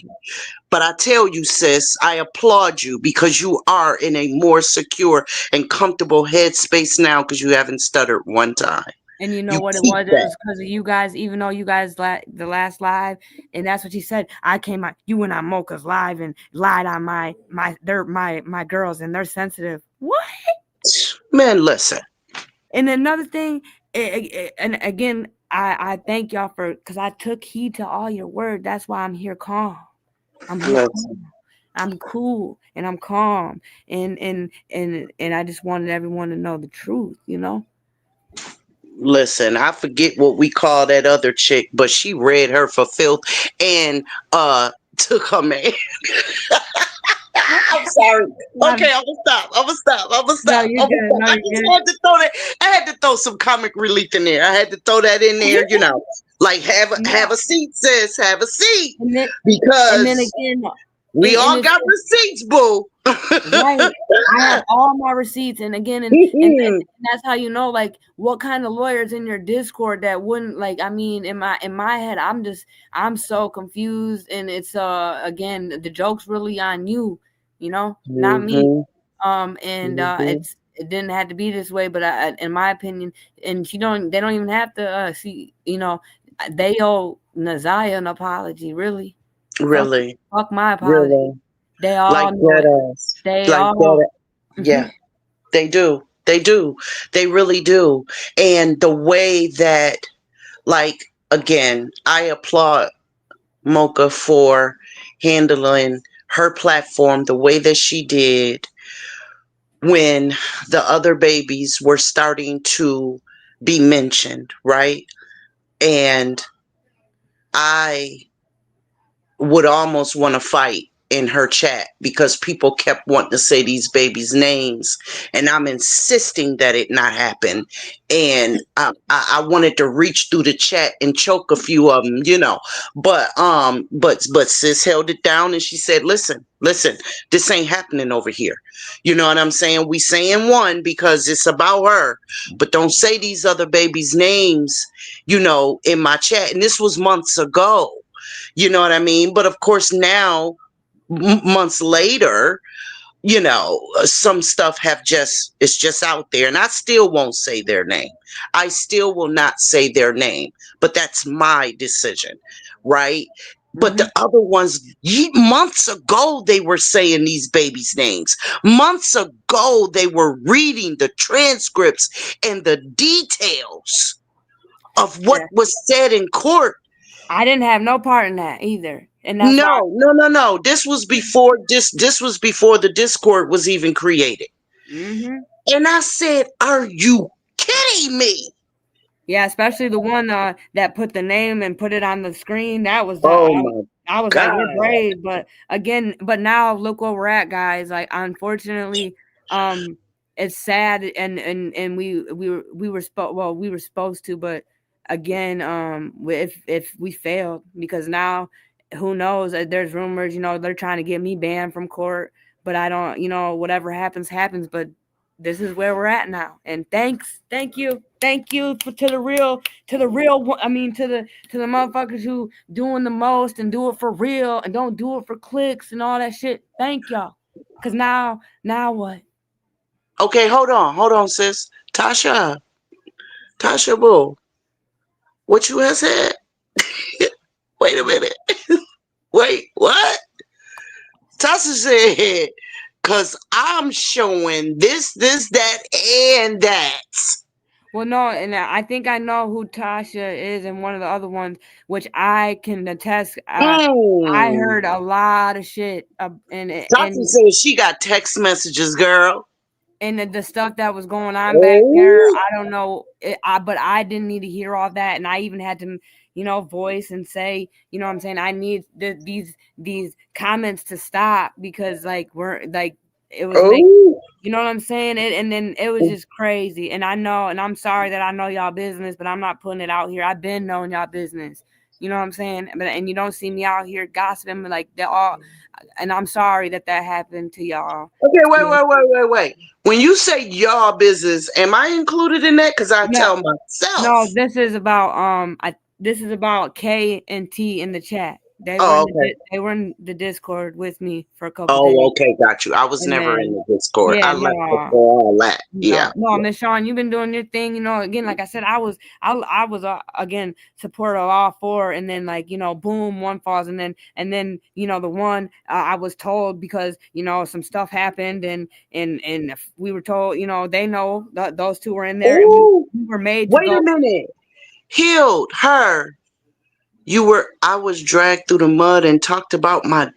But I tell you, sis, I applaud you because you are in a more secure and comfortable headspace now because you haven't stuttered one time. And you know You what it keep was? It that. was because of you guys, even though you guys the last live, and that's what she said. I came out, you and I Mocha's live and lied on my girls, and they're sensitive. What? Man, listen. And another thing, and again, I thank y'all for because I took heed to all your word. That's why I'm here calm. I'm here Listen. calm. I'm cool and I'm calm. And I just wanted everyone to know the truth, you know? Listen, I forget what we call that other chick, but she read her for filth and took her man. I'm sorry. Okay, I'm gonna No, stop. you're good. No, I you're just good. had to throw that. I had to throw some comic relief in there. I had to throw that in there, you know. Like have a seat, sis. Have a seat. And then Because again, we and all it's got receipts, boo. right. I have all my receipts, and again, and that's how you know, like, what kind of lawyers in your Discord that wouldn't, like, I mean, in my head, I'm so confused, and it's again, the joke's really on you, you know, not me. And it didn't have to be this way, but in my opinion, and they don't even have to see, you know, they owe Nazaya an apology, really. Really, Fuck my apology. really. They all Like know it. that ass. They Like all. that. Yeah, they do. They do. They really do. And the way that, like, again, I applaud Mocha for handling her platform the way that she did when the other babies were starting to be mentioned, right? And I would almost want to fight in her chat because people kept wanting to say these babies' names, and I'm insisting that it not happen. And I wanted to reach through the chat and choke a few of them, you know. But sis held it down and she said, "Listen, this ain't happening over here." You know what I'm saying? We saying one because it's about her, but don't say these other babies' names, you know, in my chat. And this was months ago. You know what I mean? But of course, now, months later, you know, some stuff it's just out there. And I still won't say their name. I still will not say their name. But that's my decision, right? But the other ones, months ago, they were saying these babies' names. Months ago, they were reading the transcripts and the details of what was said in court. I didn't have no part in that either. And that's No. This was before this was before the Discord was even created. And I said, "Are you kidding me?" Yeah, especially the one that put the name and put it on the screen. That was I was like, you're brave, but again, now look where we're at, guys. Like, unfortunately, it's sad, and we were supposed to, but again, if we failed, because now who knows? There's rumors, you know, they're trying to get me banned from court, but I don't, you know, whatever happens, but this is where we're at now. And thank you to the real. I mean, to the motherfuckers who doing the most and do it for real and don't do it for clicks and all that shit. Thank y'all. Cause now what? Okay, hold on, sis. Tasha, boo, what you had said? Wait a minute. Wait, what? Tasha said, "Cause I'm showing this, that, and that." Well, no, and I think I know who Tasha is, and one of the other ones, which I can attest. I heard a lot of shit, Tasha said she got text messages, girl. And the stuff that was going on back there, I don't know, but I didn't need to hear all that, and I even had to, you know, voice and say, you know what I'm saying, I need these comments to stop, because like we're like it was make Oh, you know what I'm saying? And then it was just crazy. And I know, and I'm sorry that I know y'all business, but I'm not putting it out here. I've been knowing y'all business. You know what I'm saying? But and you don't see me out here gossiping like they're all. And I'm sorry that happened to y'all. okay, wait. When you say y'all business, am I included in that? Because I No, tell myself. no. This is about this is about K and T in the chat. They were Oh, in okay. they were in the Discord with me for a couple days, Oh, okay, got you. I was and never in then the Discord. yeah, I left no. before all that. Yeah. No, Miss Sean, you've been doing your thing. You know, again, like I said, I was again supporter of all four, and then like boom, one falls, and then the one I was told because some stuff happened, and if we were told, they know that those two were in there, and Ooh, we were made to wait go. a minute. Healed her. I was dragged through the mud and talked about my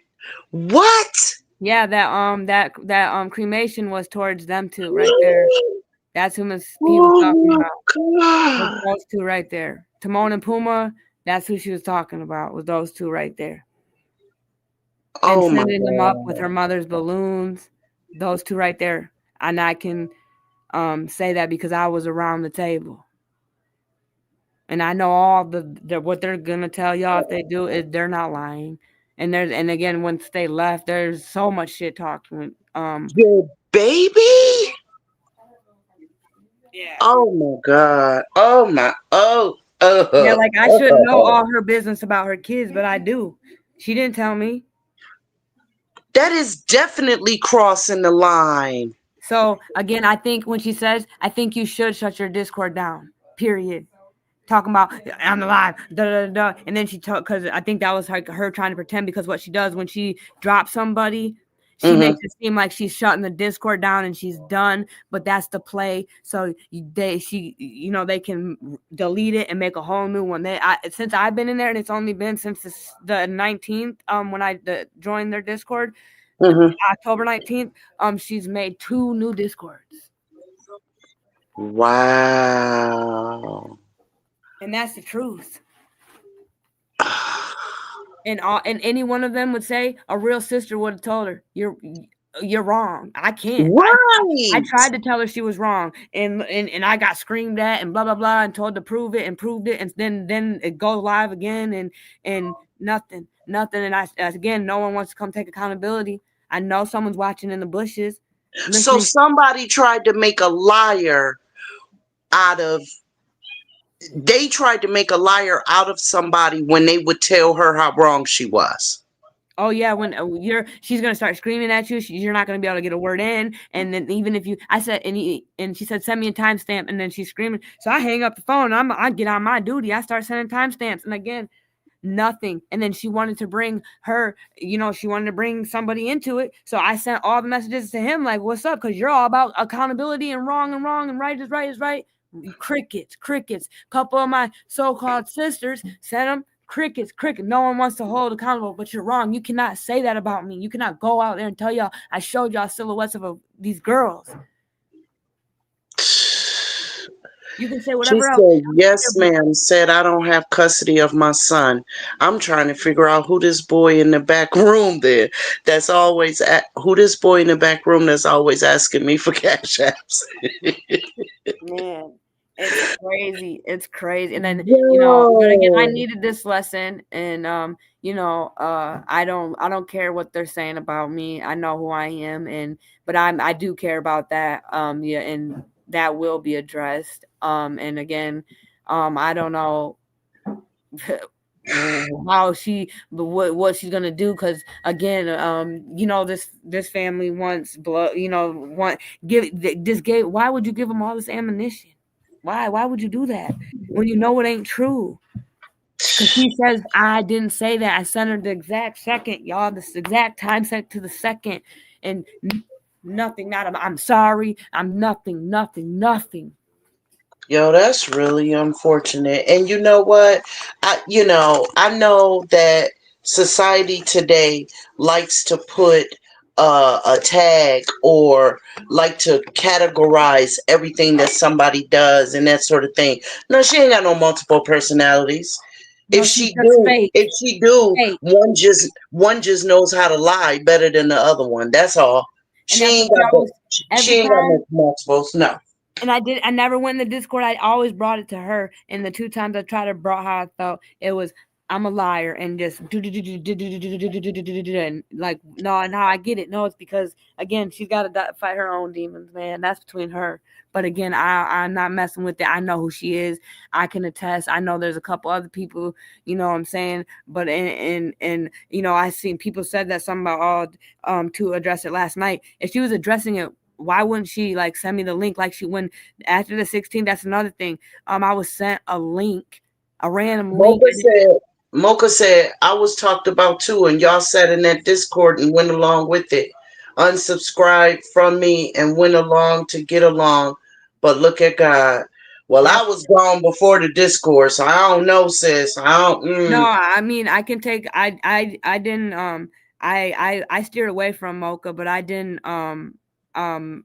what? Yeah, that cremation was towards them two right there. That's who he was Oh talking my about. Was God. those two right there. Timon and Puma, that's who she was talking about, was those two right there. And Oh my sending them up with God. her mother's balloons, those two right there. And I can say that because I was around the table. And I know all the what they're gonna tell y'all if they do is they're not lying. And again, once they left, there's so much shit talking. Your baby? Yeah. Oh my God. Oh my Yeah, like I shouldn't know all her business about her kids, but I do. She didn't tell me. That is definitely crossing the line. So again, I think when she says, I think you should shut your Discord down. Period. Talking about I'm alive, and then she talked because I think that was like her trying to pretend because what she does when she drops somebody, she makes it seem like she's shutting the Discord down and she's done, but that's the play. So they can delete it and make a whole new one. Since I've been in there and it's only been since the 19th when I joined their Discord, October 19th, she's made 2 new Discords. Wow. And that's the truth. And any one of them would say a real sister would have told her, you're wrong. I can't. Right. I tried to tell her she was wrong, and I got screamed at and blah blah blah, and told to prove it and proved it, and then it goes live again, and nothing. And again, no one wants to come take accountability. I know someone's watching in the bushes. So somebody tried to make a liar out of. They tried to make a liar out of somebody when they would tell her how wrong she was. Oh yeah, when she's gonna start screaming at you, you're not gonna be able to get a word in, and then even if I said and she said send me a timestamp, and then she's screaming, so I hang up the phone. I get on my duty. I start sending timestamps, and again, nothing. And then she wanted to bring she wanted to bring somebody into it, so I sent all the messages to him like, "What's up?" Because you're all about accountability and wrong and right is right. Crickets. Couple of my so-called sisters sent them. Crickets. No one wants to hold accountable, but you're wrong. You cannot say that about me. You cannot go out there and tell y'all I showed y'all silhouettes of these girls. You can say whatever She else. said, yes, ma'am. Said, I don't have custody of my son. I'm trying to figure out who this boy in the back room there that's always who this boy in the back room that's always asking me for cash apps. Man. It's crazy. And then but again, I needed this lesson, and I don't care what they're saying about me. I know who I am, but I do care about that. And that will be addressed. And again, I don't know how what she's gonna do, because again, this family wants blood. Why would you give them all this ammunition? Why would you do that when you know it ain't true? Because he says, I didn't say that. I sent her the exact second, y'all, this exact time set to the second, and nothing. I'm sorry. I'm nothing. Yo, that's really unfortunate. And you know what? I know that society today likes to put a tag or like to categorize everything that somebody does and that sort of thing. No, she ain't got no multiple personalities. No, If she do, one just knows how to lie better than the other one. That's all. And She that's ain't what got I always, she every ain't got time. no multiples. No. And I never went in the Discord. I always brought it to her. And the 2 times I tried to brought how I felt, it was I'm a liar and just and like no, now I get it. No, it's because again she's got to fight her own demons, man. That's between her. But again, I'm not messing with it. I know who she is. I can attest. I know there's a couple other people. You know what I'm saying? But and you know I seen people said that something about to address it last night. If she was addressing it, why wouldn't she like send me the link like she when after the 16th? That's another thing. I was sent a link, a random link. Mocha said I was talked about too, and y'all sat in that Discord and went along with it. Unsubscribed from me and went along to get along. But look at God. Well, Yep. I was gone before the Discord, so I don't know, sis. I don't. No, I mean I can take. I didn't. I steered away from Mocha, but I didn't. Um.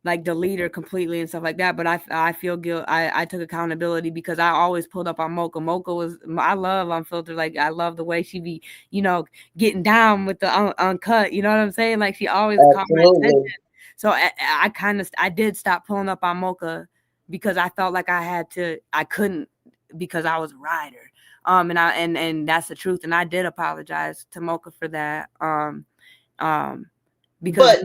Like delete her completely and stuff like that. But I feel guilt. I took accountability because I always pulled up on Mocha. Mocha was I love Unfiltered. Like I love the way she be getting down with the uncut. You know what I'm saying? Like she always caught my attention. So I kind of I did stop pulling up on Mocha because I felt like I couldn't because I was a rider. And that's the truth. And I did apologize to Mocha for that. Because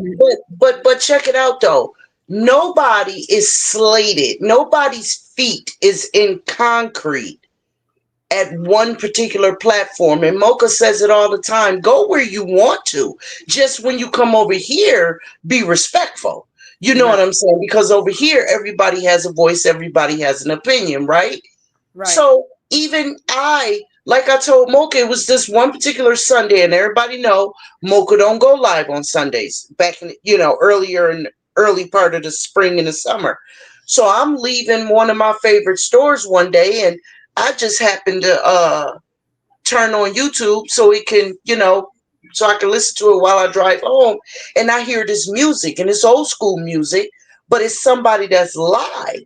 But check it out though. Nobody is slated. Nobody's feet is in concrete at one particular platform. And Mocha says it all the time. Go where you want to. Just when you come over here, be respectful. You know what I'm saying? Because over here, everybody has a voice, everybody has an opinion, right? Right. So even like I told Mocha, it was this one particular Sunday, and everybody know Mocha don't go live on Sundays. Back in earlier in the early part of the spring and the summer. So I'm leaving one of my favorite stores one day, and I just happened to turn on YouTube so it can, so I can listen to it while I drive home. And I hear this music, and it's old school music, but it's somebody that's live.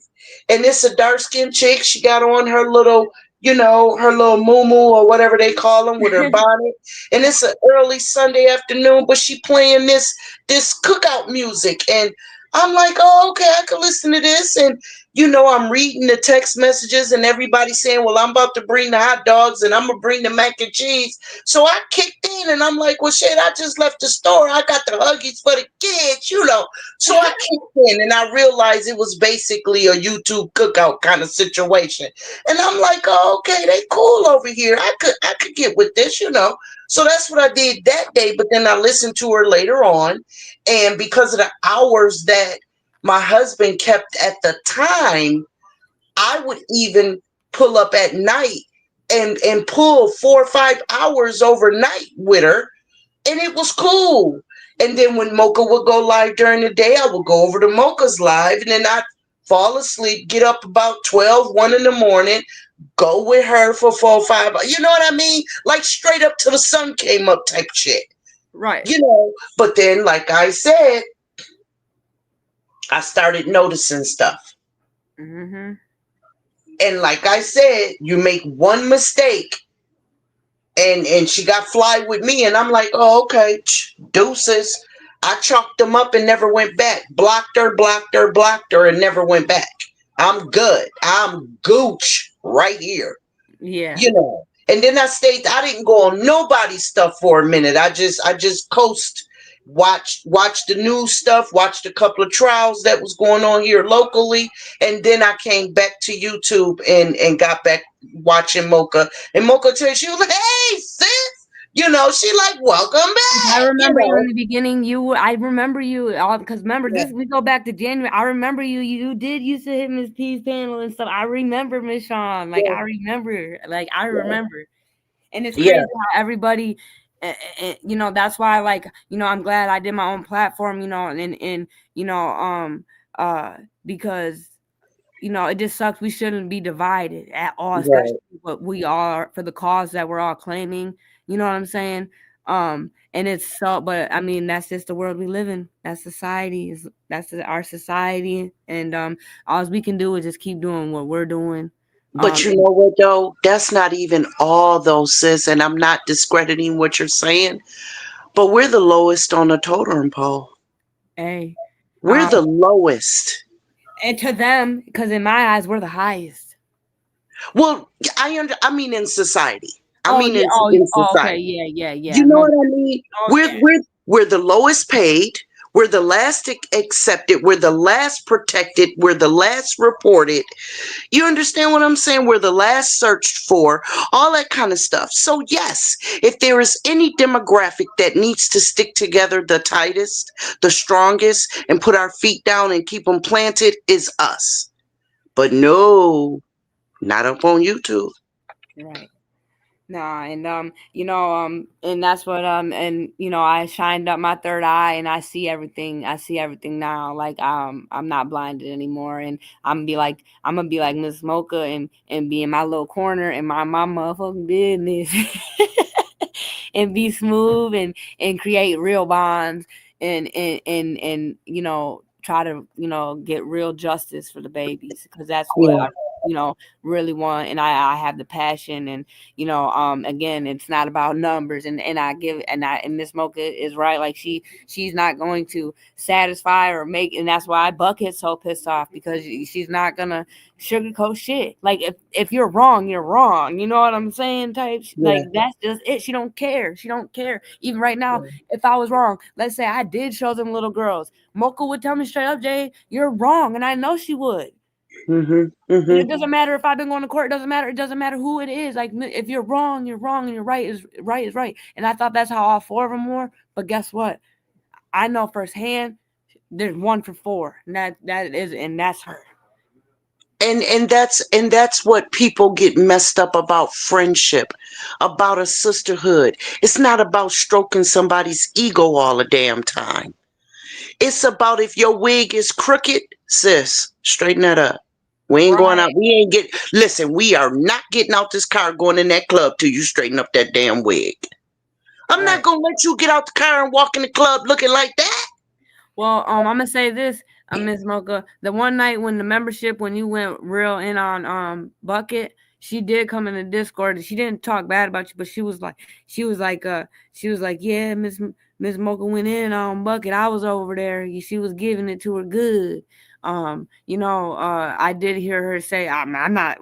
And it's a dark skinned chick. She got on her little, her little moo or whatever they call them with her bonnet. And it's an early Sunday afternoon, but she playing this cookout music. And I'm like, oh, okay, I can listen to this. And, I'm reading the text messages and everybody saying, well, I'm about to bring the hot dogs and I'm going to bring the mac and cheese. So I kicked in and I'm like, well, shit, I just left the store. I got the Huggies for the kids, So I kicked in and I realized it was basically a YouTube cookout kind of situation. And I'm like, oh, okay, they cool over here. I could get with this, So that's what I did that day. But then I listened to her later on. And because of the hours that my husband kept at the time, I would even pull up at night and pull 4 or 5 hours overnight with her. And it was cool. And then when Mocha would go live during the day, I would go over to Mocha's live and then I'd fall asleep, get up about 12, 1 in the morning, go with her for 4 or 5 hours. You know what I mean? Like straight up till the sun came up type shit. Right. But then, like I said, I started noticing stuff. Mm-hmm. And like I said, you make one mistake and she got fly with me. And I'm like, oh, okay, deuces. I chalked them up and never went back. Blocked her, and never went back. I'm good. I'm gooch right here. Yeah. And then I didn't go on nobody's stuff for a minute. I just coast, watched the news stuff, watched a couple of trials that was going on here locally. And then I came back to YouTube and got back watching Mocha. And Mocha tells you, hey, sis, she like, welcome back. I remember you in the beginning. I remember you because remember this. We go back to January. I remember you. You did used to hit Miss P's panel and stuff. I remember Miss Sean. Like I remember. And it's crazy how everybody. That's why. I'm glad I did my own platform. Because. It just sucks. We shouldn't be divided at all, especially what we are for the cause that we're all claiming. You know what I'm saying? And it's so, but I mean, that's just the world we live in. That's society. That's our society. And all we can do is just keep doing what we're doing. But you know what, though? That's not even all, though, sis. And I'm not discrediting what you're saying. But we're the lowest on the totem pole. Hey, We're the lowest. and to them, because in my eyes, we're the highest. Well, I mean in society. I Oh mean yeah. in Oh, okay. society. Yeah. Yeah. Yeah. You know what I mean? Oh We're yeah. we're we're the lowest paid. We're the last accepted. We're the last protected. We're the last reported. You understand what I'm saying? We're the last searched for, all that kind of stuff. So, yes, if there is any demographic that needs to stick together the tightest, the strongest, and put our feet down and keep them planted, is us. But no, not up on YouTube. Right. Nah, and and that's what and I shined up my third eye and I see everything. I see everything now. Like I'm not blinded anymore, and I'm gonna be like Miss Mocha and be in my little corner and my motherfucking business, and be smooth and create real bonds and try to get real justice for the babies, because that's what Yeah. I really want, and I have the passion, and again, it's not about numbers, and Miss Mocha is right, like she's not going to satisfy or make, and that's why Bucket's so pissed off, because she's not gonna sugarcoat shit. Like if you're wrong, you're wrong, you know what I'm saying, Yeah. like that's just it. She don't care even right now. If I was wrong, let's say I did show them little girls, Mocha would tell me straight up, Jay, you're wrong, and I know she would. Mhm. And it Mhm. doesn't matter if I've been going to court. It doesn't matter. It doesn't matter who it is. Like if you're wrong, you're wrong, and you're right is right. And I thought that's how all four of them were. But guess what? I know firsthand. There's one for four, and that's her. And that's what people get messed up about friendship, about a sisterhood. It's not about stroking somebody's ego all the damn time. It's about, if your wig is crooked, sis, straighten that up. We ain't going out. Right. We ain't get. Listen, we are not getting out this car going in that club till you straighten up that damn wig. I'm not Right. gonna let you get out the car and walk in the club looking like that. Well, I'm gonna say this, Ms. Mocha. The one night when when you went real in on Bucket, she did come in the Discord and she didn't talk bad about you, but she was like, yeah, Miss Mocha went in on Bucket. I was over there. She was giving it to her good. I did hear her say, I'm not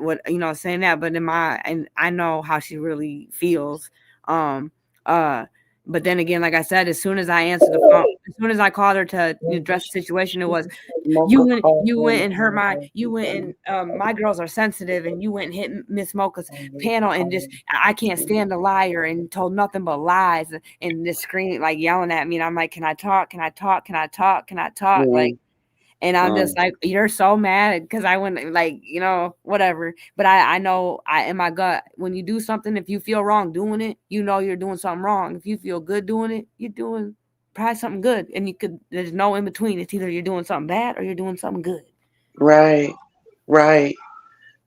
saying that, but and I know how she really feels. Um, uh, but then again, like I said, as soon as I answered the phone, as soon as I called her to address the situation, it was you went and hurt my girls are sensitive, and you went and hit Miss Mocha's panel, and just I can't stand a liar, and told nothing but lies, and just screaming, like yelling at me, and I'm like, can I talk? Can I talk? Can I talk? Can I talk? Like, and I'm just like, you're so mad because I went, like, whatever. But I know in my gut, when you do something, if you feel wrong doing it, you're doing something wrong. If you feel good doing it, you're doing probably something good. And there's no in between. It's either you're doing something bad or you're doing something good. Right, right.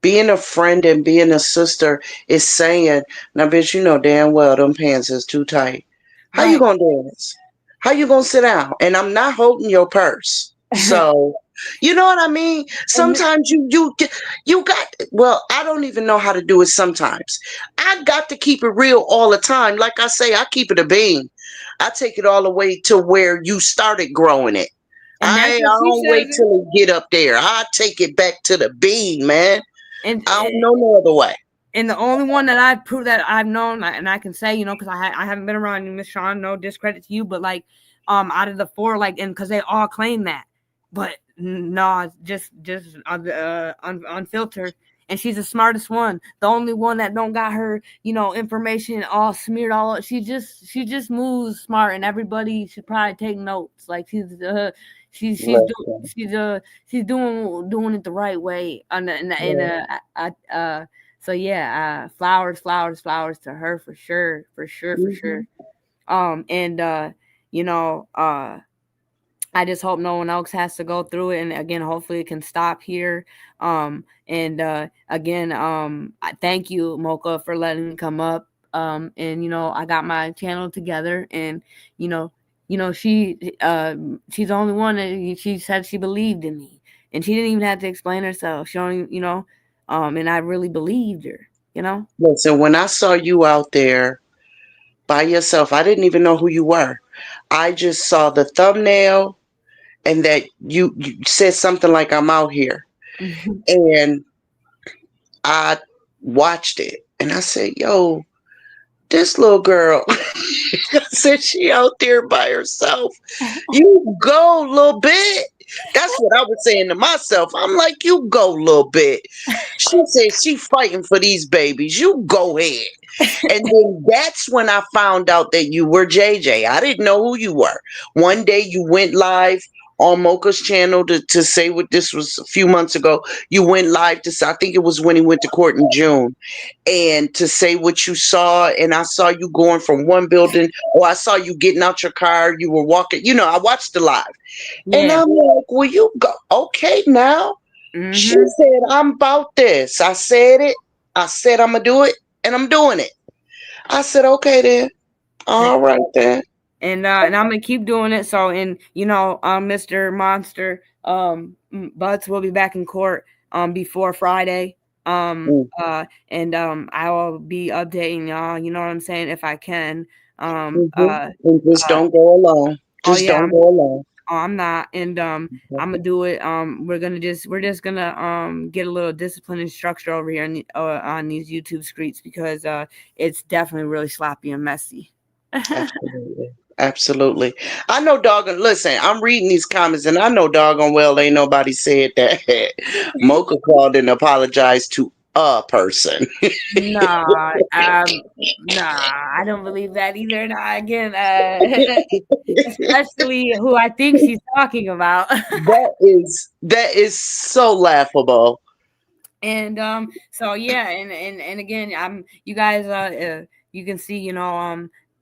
Being a friend and being a sister is saying, now, bitch, you know damn well them pants is too tight. How you Right. gonna dance? How you gonna sit down? And I'm not holding your purse. So, you know what I mean? Sometimes you got, well, I don't even know how to do it sometimes. I got to keep it real all the time. Like I say, I keep it a bean. I take it all the way to where you started growing it. And that's I what she don't wait says. till it get up there. I take it back to the bean, man. And I don't know no other way. And the only one that I've proved that I've known, and I can say, because I haven't been around you, Miss Sean, no discredit to you, but like, out of the four, like, and because they all claim that, but no, it's just unfiltered. And she's the smartest one, the only one that don't got her, information all smeared all up. She just moves smart, and everybody should probably take notes. Like she's doing it the right way. So yeah, flowers to her for sure. And I just hope no one else has to go through it, and again, hopefully it can stop here. Again, I thank you, Mocha, for letting me come up. And I got my channel together, and she's the only one that she said she believed in me, and she didn't even have to explain herself. She only, and I really believed her. Listen, when I saw you out there by yourself, I didn't even know who you were. I just saw the thumbnail and that you said something like, I'm out here. Mhm. And I watched it and I said, yo, this little girl, I said, she out there by herself. You go a little bit. That's what I was saying to myself. I'm like, you go a little bit. She said she fighting for these babies. You go ahead. And then that's when I found out that you were JJ. I didn't know who you were. One day you went live on Mocha's channel to say what this was a few months ago. You went live to say, I think it was when he went to court in June, and to say what you saw. And I saw you going from one building, or I saw you getting out your car. You were walking, I watched the live. And Yeah. I'm like, well, you go. Okay, now. She Mhm. said, I'm about this. I said it. I said I'm going to do it, and I'm doing it. I said, okay then. All right then. And I'm gonna keep doing it. So, and Mr. Monster, Butts will be back in court before Friday. Mm, I will be updating y'all. You know what I'm saying, if I can. And just don't go alone. Oh Just yeah, don't go alone. I'm not, and I'm gonna do it. We're just gonna get a little discipline and structure over here on these YouTube streets, because it's definitely really sloppy and messy. Absolutely. Absolutely. I know doggone listen, I'm reading these comments and I know doggone well ain't nobody said that Mocha called and apologized to a person. Nah, I don't believe that either. Nah, again, especially who I think she's talking about. That is so laughable. And so yeah, and again, you guys, you can see,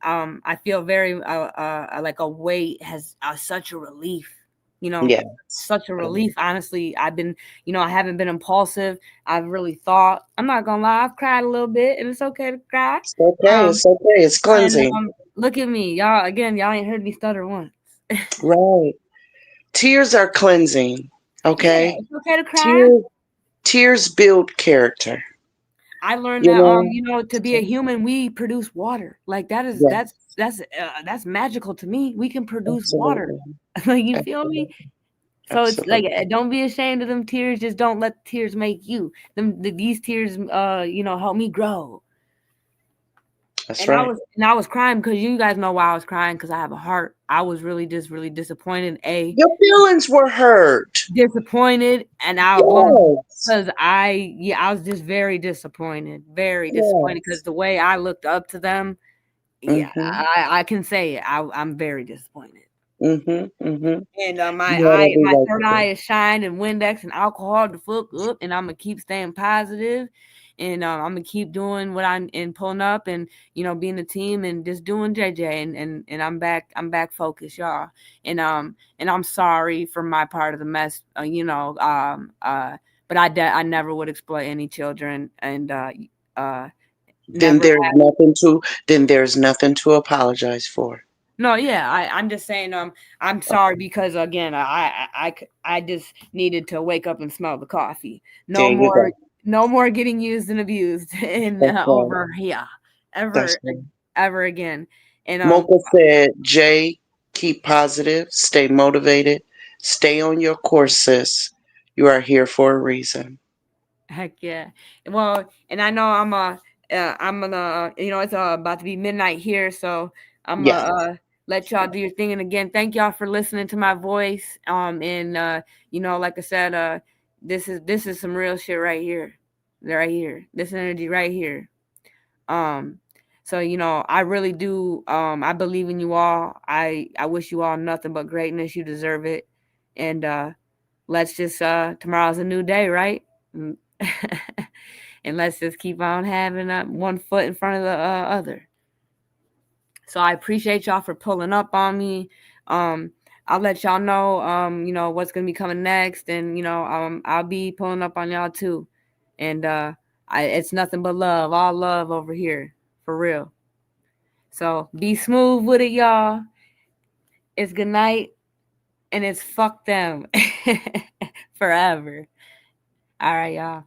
I feel very like a weight has such a relief, you know Yeah. such a relief. Honestly, I haven't been impulsive. I've really thought. I'm not gonna lie, I've cried a little bit, and it's okay to cry. It's okay. um It's okay. It's and cleansing. look at me, y'all. Again, y'all ain't heard me stutter once. Right. Tears are cleansing. Yeah, Okay. it's okay to cry. Tears build character. I learned You that know? to be a human, we produce water. Like that is Yeah, that's magical to me. We can produce water. absolutely. Like, you feel me? Absolutely. So it's like, Absolutely. don't be ashamed of them tears. Just don't let the tears make you. These tears, help me grow. That's And I right. was crying because you guys know why I was crying, because I have a heart. I was really just really disappointed. Your feelings were hurt. Disappointed, and I blown, Yes. because I was just very disappointed, because Yes. the way I looked up to them. Yeah, Mm-hmm. I can say it. I'm very disappointed. Mm-hmm. Mm-hmm. And You had every my right third to be. eye is shined and Windex and alcohol to fuck up, and I'm gonna keep staying positive, and I'm gonna keep doing what I'm and pulling up, and being a team, and just doing JJ, and I'm back focused, y'all. And I'm sorry for my part of the mess, but I never would exploit any children, and Then never. there's nothing to then there's nothing to apologize for. No, yeah, I'm just saying, I'm sorry, because again, I just needed to wake up and smell the coffee. There you go. No more getting used and abused in That's right. over here That's ever right. ever again. And Mocha said, Jay, keep positive, stay motivated, stay on your course, sis. You are here for a reason. heck yeah. Well, and I know I'm gonna it's about to be midnight here, so I'm Yes. gonna let y'all do your thing. And again, thank y'all for listening to my voice. And like I said, this is some real shit right here. Right here. This energy right here. Um so I really do, I believe in you all. I wish you all nothing but greatness. You deserve it. And let's just tomorrow's a new day, right? Mm. And let's just keep on having one foot in front of the other. So I appreciate y'all for pulling up on me. I'll let y'all know, what's gonna be coming next, and I'll be pulling up on y'all too. And it's nothing but love, all love over here, for real. So be smooth with it, y'all. It's good night, and it's fuck them forever. All right, y'all.